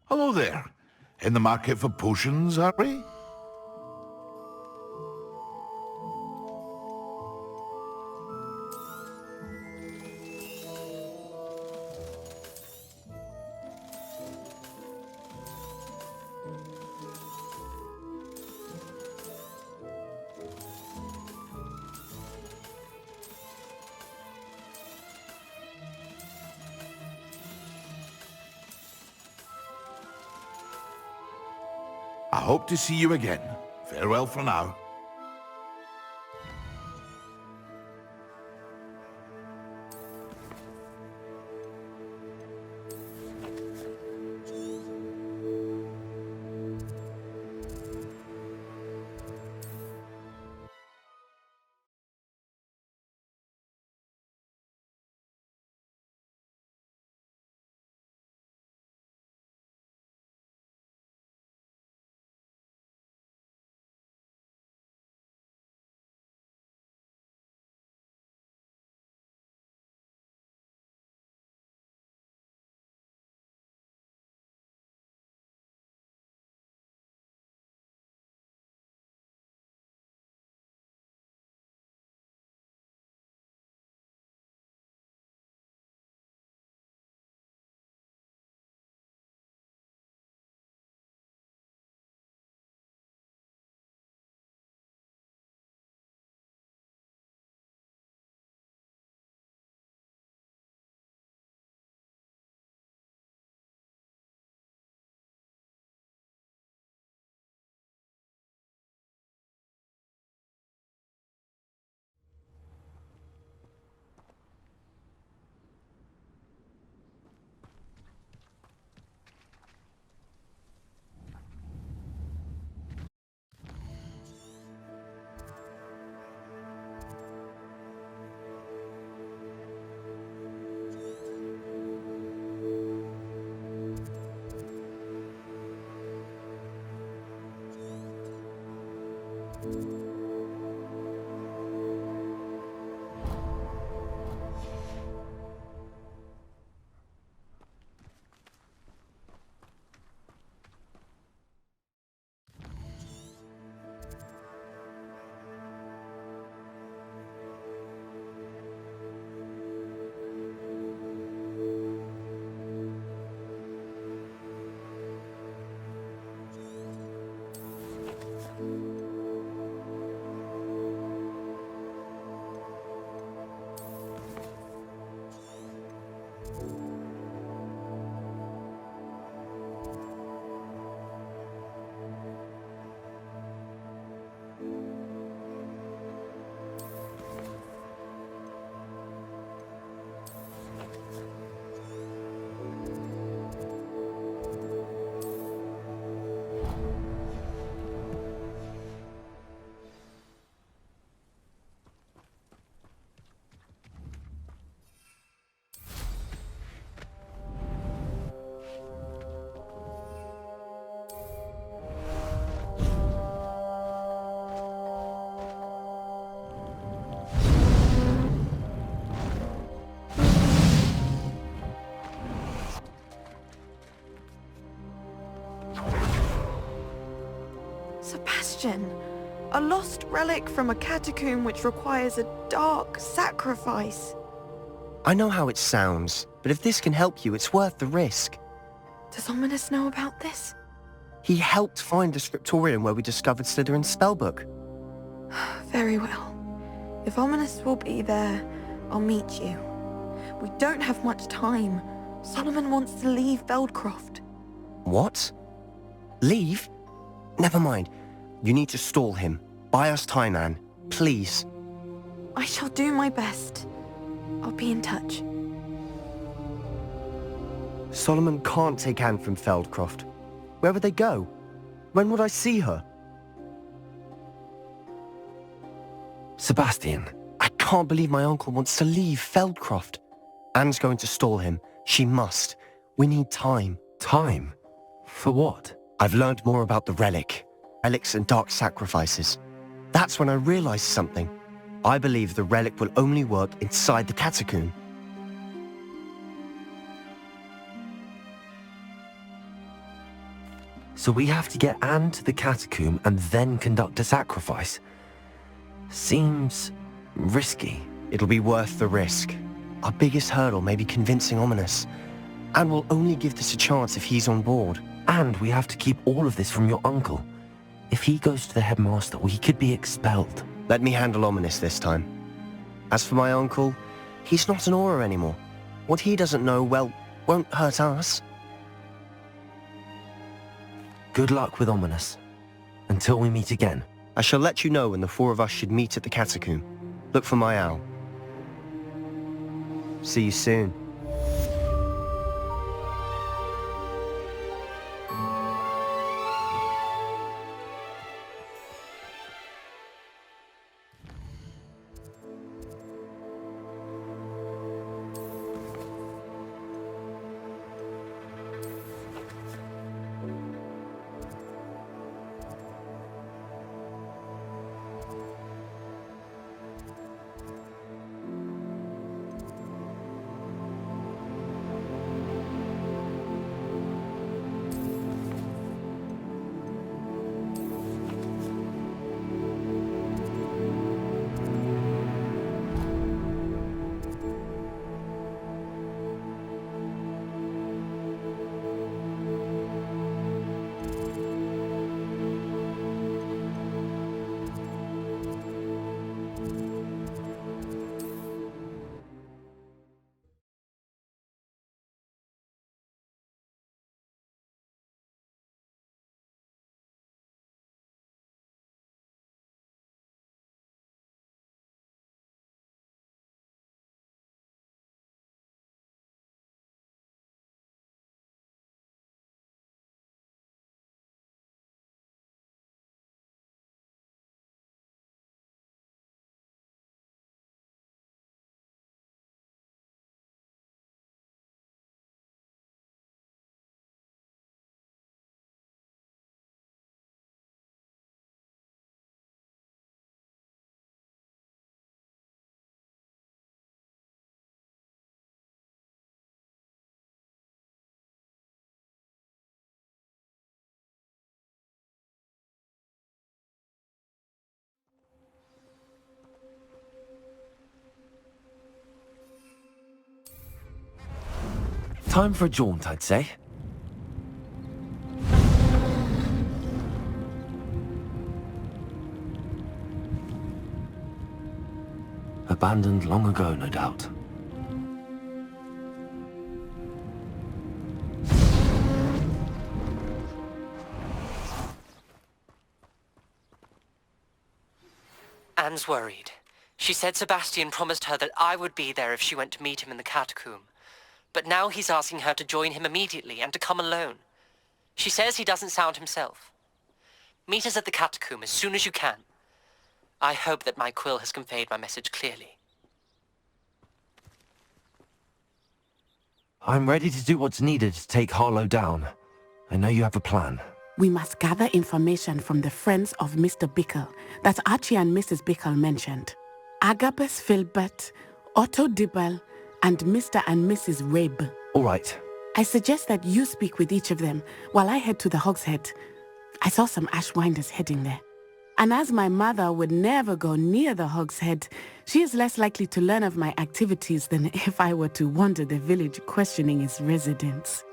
Hello there. In the market for potions, are we? I hope to see you again. Farewell for now. Sebastian, a lost relic from a catacomb which requires a dark sacrifice. I know how it sounds, but if this can help you, it's worth the risk. Does Ominous know about this? He helped find the scriptorium where we discovered Slytherin's spellbook. Very well. If Ominous will be there, I'll meet you. We don't have much time. Solomon wants to leave Feldcroft. What? Leave? Never mind. You need to stall him. Buy us time, Anne. Please. I shall do my best. I'll be in touch. Solomon can't take Anne from Feldcroft. Where would they go? When would I see her? Sebastian. I can't believe my uncle wants to leave Feldcroft. Anne's going to stall him. She must. We need time. Time? For what? I've learned more about the relic. relics and dark sacrifices. That's when I realized something. I believe the relic will only work inside the catacomb. So we have to get Anne to the catacomb and then conduct a sacrifice. Seems risky. It'll be worth the risk. Our biggest hurdle may be convincing Ominous. And we'll only give this a chance if he's on board. And we have to keep all of this from your uncle. If he goes to the headmaster, we could be expelled. Let me handle Ominous this time. As for my uncle, he's not an Auror anymore. What he doesn't know, well, won't hurt us. Good luck with Ominous. Until we meet again. I shall let you know when the four of us should meet at the catacomb. Look for my owl. See you soon. Time for a jaunt, I'd say. Abandoned long ago, no doubt. Anne's worried. She said Sebastian promised her that I would be there if she went to meet him in the catacomb. But now he's asking her to join him immediately and to come alone. She says he doesn't sound himself. Meet us at the catacomb as soon as you can. I hope that my quill has conveyed my message clearly. I'm ready to do what's needed to take Harlow down. I know you have a plan. We must gather information from the friends of Mr. Bickle that Archie and Mrs. Bickle mentioned. Agabus Filbert, Otto Dibble, and Mr. and Mrs. Rabe. All right. I suggest that you speak with each of them while I head to the Hogshead. I saw some Ashwinders heading there. And as my mother would never go near the Hogshead, she is less likely to learn of my activities than if I were to wander the village questioning its residents.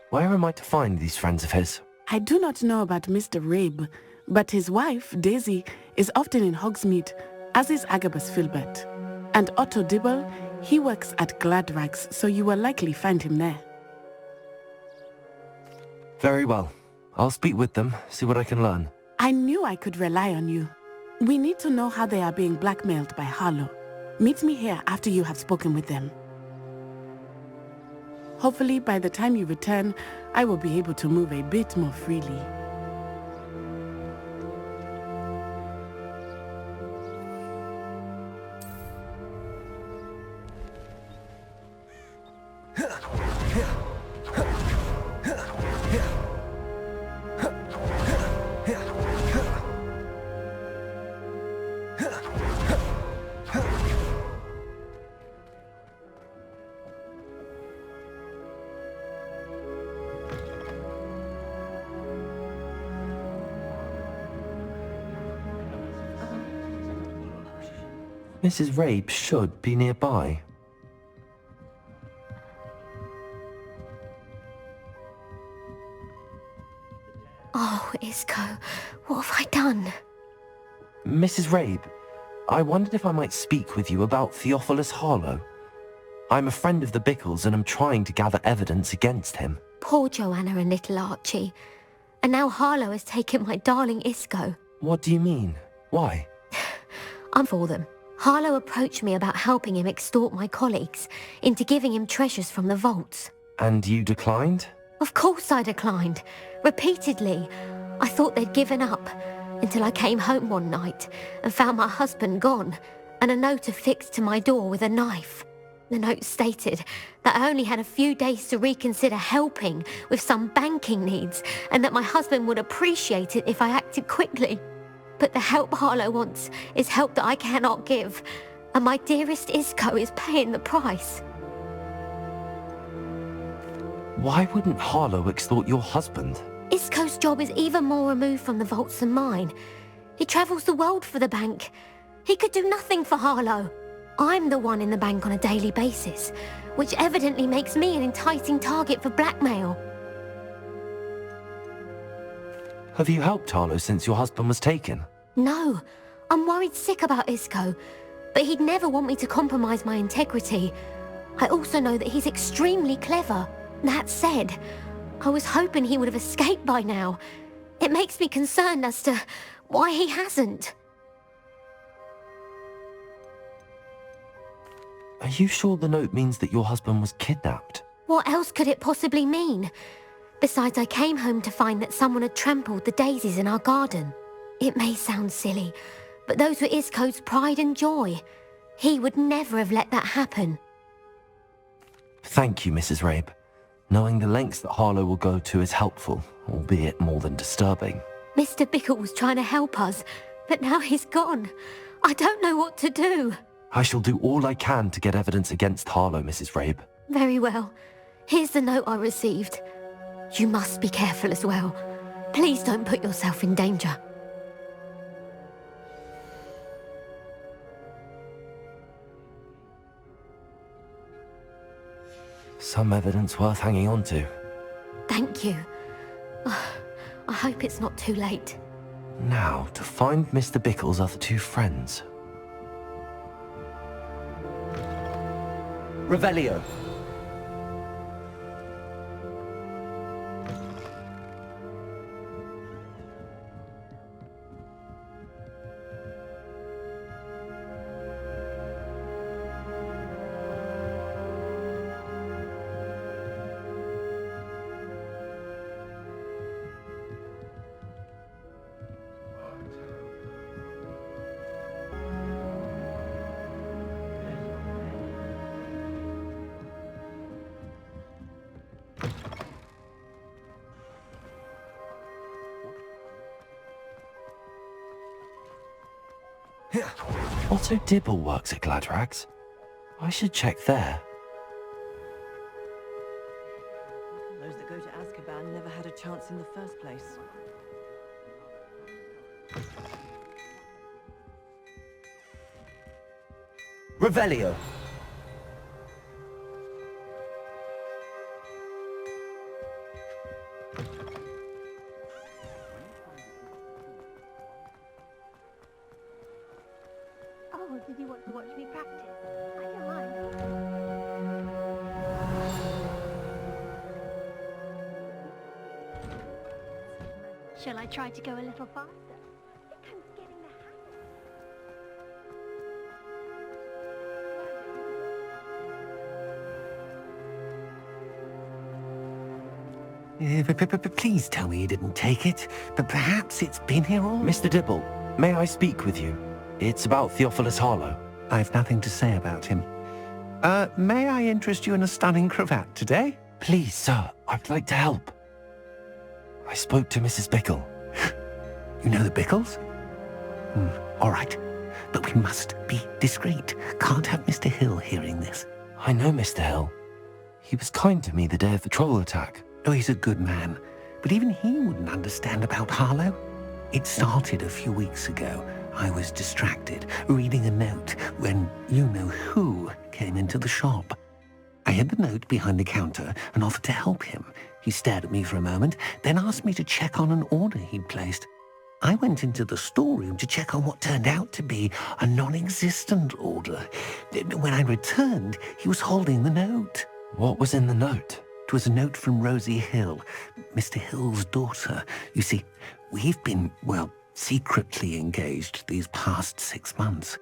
Where am I to find these friends of his? I do not know about Mr. Rabe, but his wife, Daisy, is often in Hogsmeade, as is Agabus Filbert. And Otto Dibble, he works at Gladrags, so you will likely find him there. Very well. I'll speak with them, see what I can learn. I knew I could rely on you. We need to know how they are being blackmailed by Harlow. Meet me here after you have spoken with them. Hopefully, by the time you return, I will be able to move a bit more freely. Yeah. Mrs. Rabe should be nearby. Oh, Isco, what have I done? Mrs. Rabe, I wondered if I might speak with you about Theophilus Harlow. I'm a friend of the Bickles and I'm trying to gather evidence against him. Poor Joanna and little Archie. And now Harlow has taken my darling Isco. What do you mean? Why? I'm for them. Harlow approached me about helping him extort my colleagues into giving him treasures from the vaults. And you declined? Of course I declined. Repeatedly. I thought they'd given up, until I came home one night and found my husband gone, and a note affixed to my door with a knife. The note stated that I only had a few days to reconsider helping with some banking needs, and that my husband would appreciate it if I acted quickly. But the help Harlow wants is help that I cannot give, and my dearest Isco is paying the price. Why wouldn't Harlow extort your husband? Isco's job is even more removed from the vaults than mine. He travels the world for the bank. He could do nothing for Harlow. I'm the one in the bank on a daily basis, which evidently makes me an enticing target for blackmail. Have you helped Harlow since your husband was taken? No, I'm worried sick about Isco, but he'd never want me to compromise my integrity. I also know that he's extremely clever. That said, I was hoping he would have escaped by now. It makes me concerned as to why he hasn't. Are you sure the note means that your husband was kidnapped? What else could it possibly mean? Besides, I came home to find that someone had trampled the daisies in our garden. It may sound silly, but those were Isco's pride and joy. He would never have let that happen. Thank you, Mrs. Rabe. Knowing the lengths that Harlow will go to is helpful, albeit more than disturbing. Mr. Bickle was trying to help us, but now he's gone. I don't know what to do. I shall do all I can to get evidence against Harlow, Mrs. Rabe. Very well. Here's the note I received. You must be careful as well. Please don't put yourself in danger. Some evidence worth hanging on to. Thank you. I hope it's not too late. Now, to find Mr. Bickle's other two friends. Revelio. Otto Dibble works at Gladrags. I should check there. Those that go to Azkaban never had a chance in the first place. Revelio. Oh, did you want to watch me practice? I don't mind. Shall I try to go a little faster? It comes getting the Please tell me you didn't take it, but perhaps it's been here all... Mr. Dibble, may I speak with you? It's about Theophilus Harlow. I've nothing to say about him. May I interest you in a stunning cravat today? Please, sir, I'd like to help. I spoke to Mrs. Bickle. You know the Bickles? All right, but we must be discreet. Can't have Mr. Hill hearing this. I know Mr. Hill. He was kind to me the day of the troll attack. Oh, he's a good man, but even he wouldn't understand about Harlow. It started a few weeks ago. I was distracted, reading a note, when you-know-who came into the shop. I hid the note behind the counter and offered to help him. He stared at me for a moment, then asked me to check on an order he'd placed. I went into the storeroom to check on what turned out to be a non-existent order. When I returned, he was holding the note. What was in the note? It was a note from Rosie Hill, Mr. Hill's daughter. You see, we've been, well, secretly engaged these past 6 months.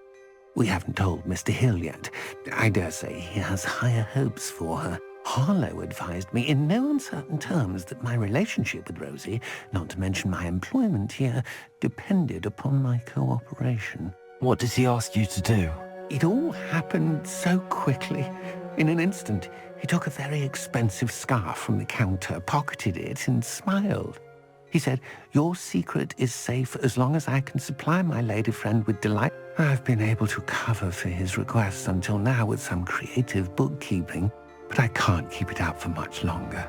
We haven't told Mr. Hill yet. I dare say he has higher hopes for her. Harlow advised me in no uncertain terms that my relationship with Rosie, not to mention my employment here, depended upon my cooperation. What did he ask you to do? It all happened so quickly. In an instant, he took a very expensive scarf from the counter, pocketed it, and smiled. He said, "Your secret is safe as long as I can supply my lady friend with delight." I've been able to cover for his requests until now with some creative bookkeeping, but I can't keep it up for much longer.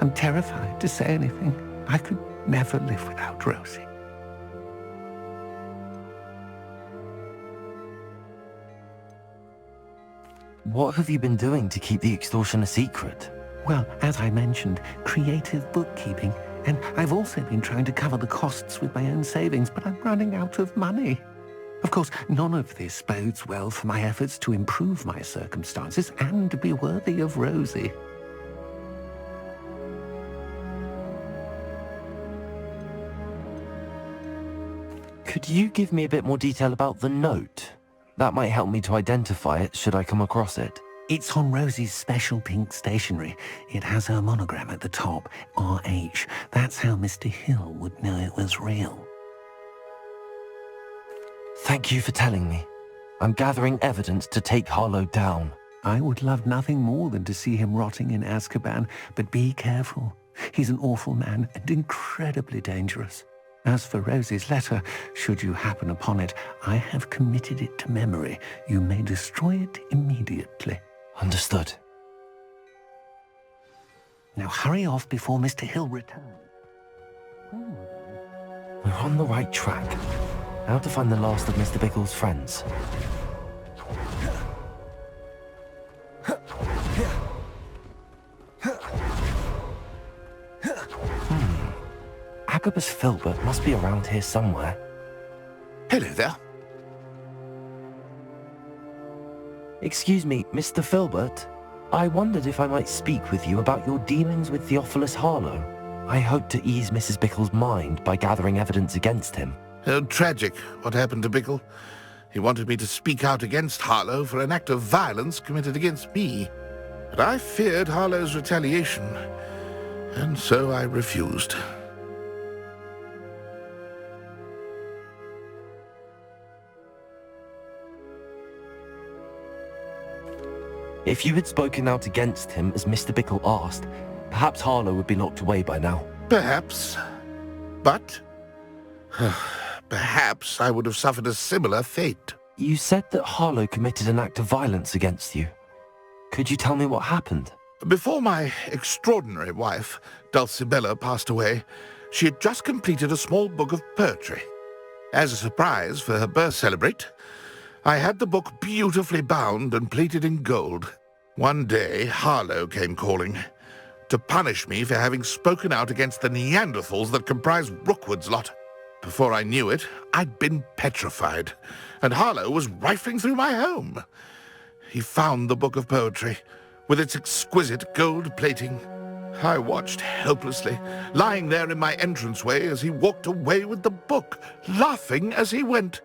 I'm terrified to say anything. I could never live without Rosie. What have you been doing to keep the extortion a secret? Well, as I mentioned, creative bookkeeping. And I've also been trying to cover the costs with my own savings, but I'm running out of money. Of course, none of this bodes well for my efforts to improve my circumstances and be worthy of Rosie. Could you give me a bit more detail about the note? That might help me to identify it should I come across it. It's on Rosie's special pink stationery. It has her monogram at the top, RH. That's how Mr. Hill would know it was real. Thank you for telling me. I'm gathering evidence to take Harlow down. I would love nothing more than to see him rotting in Azkaban, but be careful. He's an awful man and incredibly dangerous. As for Rosie's letter, should you happen upon it, I have committed it to memory. You may destroy it immediately. Understood. Now hurry off before Mr. Hill returns. We're on the right track. Now to find the last of Mr. Bickle's friends. Agabus Filbert must be around here somewhere. Hello there. Excuse me, Mr. Filbert. I wondered if I might speak with you about your dealings with Theophilus Harlow. I hope to ease Mrs. Bickle's mind by gathering evidence against him. Oh, tragic what happened to Bickle. He wanted me to speak out against Harlow for an act of violence committed against me. But I feared Harlow's retaliation, and so I refused. If you had spoken out against him as Mr. Bickle asked, perhaps Harlow would be locked away by now. Perhaps. But perhaps I would have suffered a similar fate. You said that Harlow committed an act of violence against you. Could you tell me what happened? Before my extraordinary wife, Dulcibella, passed away, she had just completed a small book of poetry. As a surprise for her birth celebrate, I had the book beautifully bound and plated in gold. One day, Harlow came calling to punish me for having spoken out against the Neanderthals that comprise Rookwood's lot. Before I knew it, I'd been petrified, and Harlow was rifling through my home. He found the book of poetry, with its exquisite gold plating. I watched helplessly, lying there in my entranceway as he walked away with the book, laughing as he went.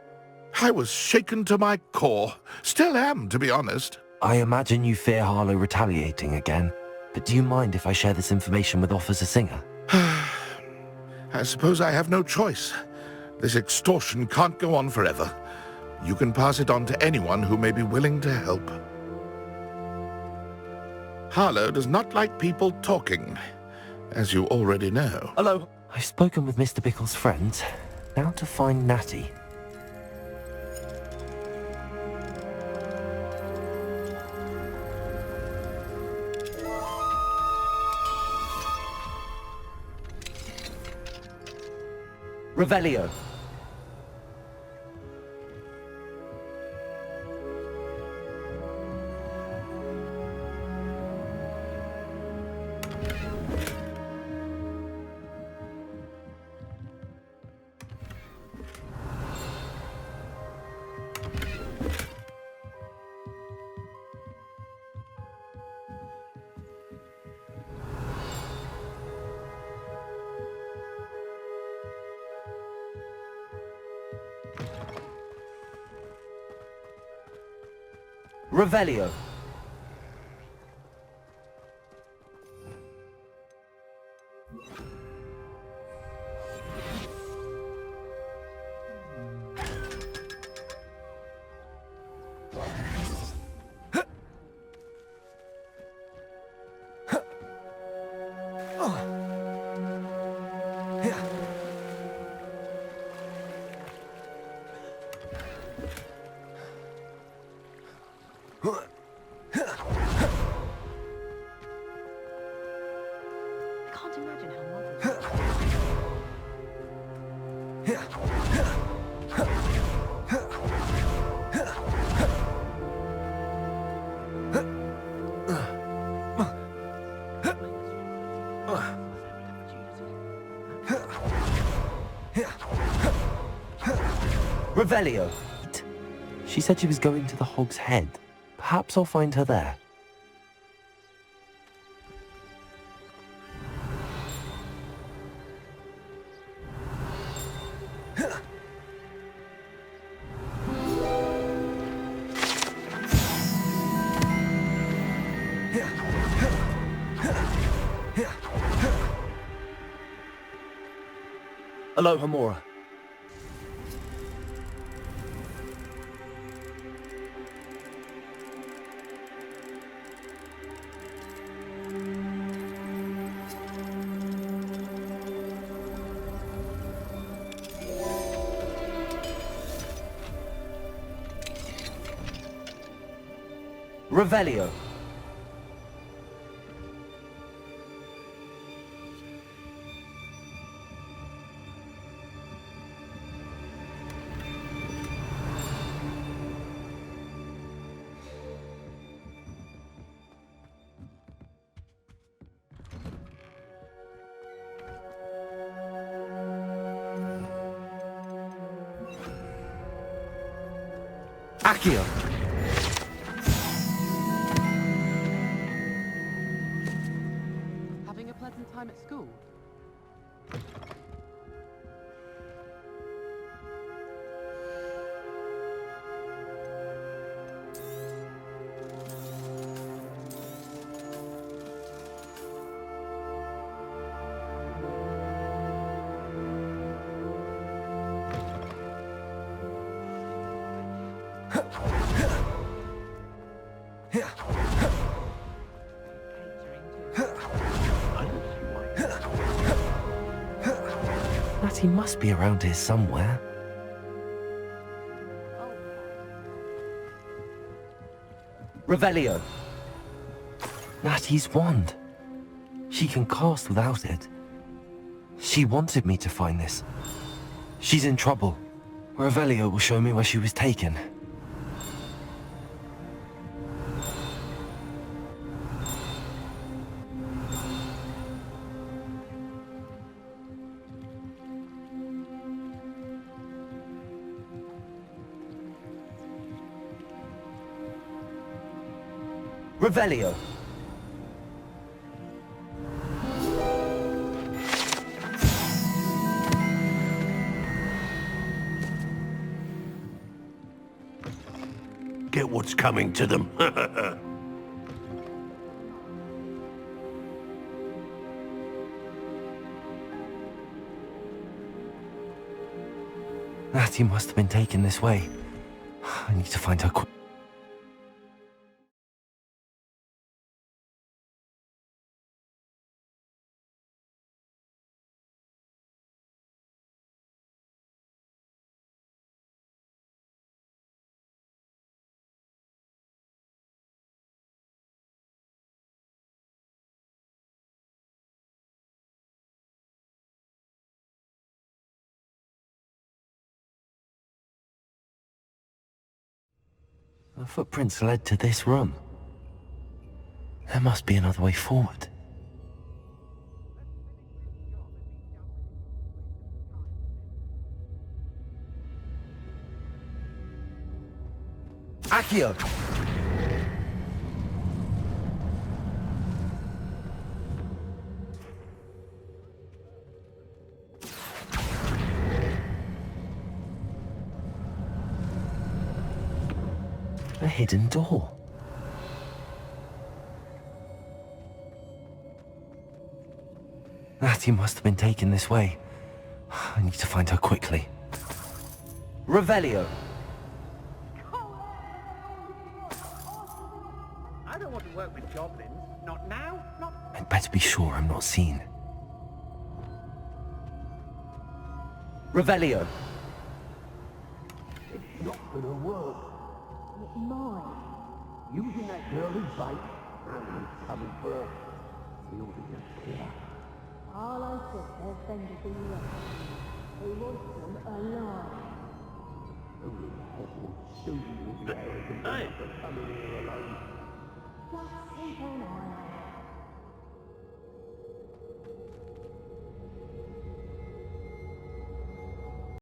I was shaken to my core. Still am, to be honest. I imagine you fear Harlow retaliating again, but do you mind if I share this information with Officer Singer? I suppose I have no choice. This extortion can't go on forever. You can pass it on to anyone who may be willing to help. Harlow does not like people talking, as you already know. Hello. I've spoken with Mr. Bickle's friends. Now to find Natty. Revelio. Revelio. Revelio. She said she was going to the Hog's Head. Perhaps I'll find her there. Aloha Mora. Revelio. Accio. Having a pleasant time at school? That he must be around here somewhere. Revelio. Natty's wand. She can cast without it. She wanted me to find this. She's in trouble. Revelio will show me where she was taken. Revelio. Get what's coming to them. Natty must have been taken this way. I need to find her quick. The footprints led to this room. There must be another way forward. Accio! hidden door. Natty must have been taken this way. I need to find her quickly. Revelio! I don't want to work with goblins. Not now, not... I'd better be sure I'm not seen. Revelio! It's not gonna work. It's mine. Using that girl as bait, and coming for her. We ought to just kill her. All I said has been to be right. He wants them alive. Only Hogwarts student will be arrogant enough to come in here alone. Just keep an eye on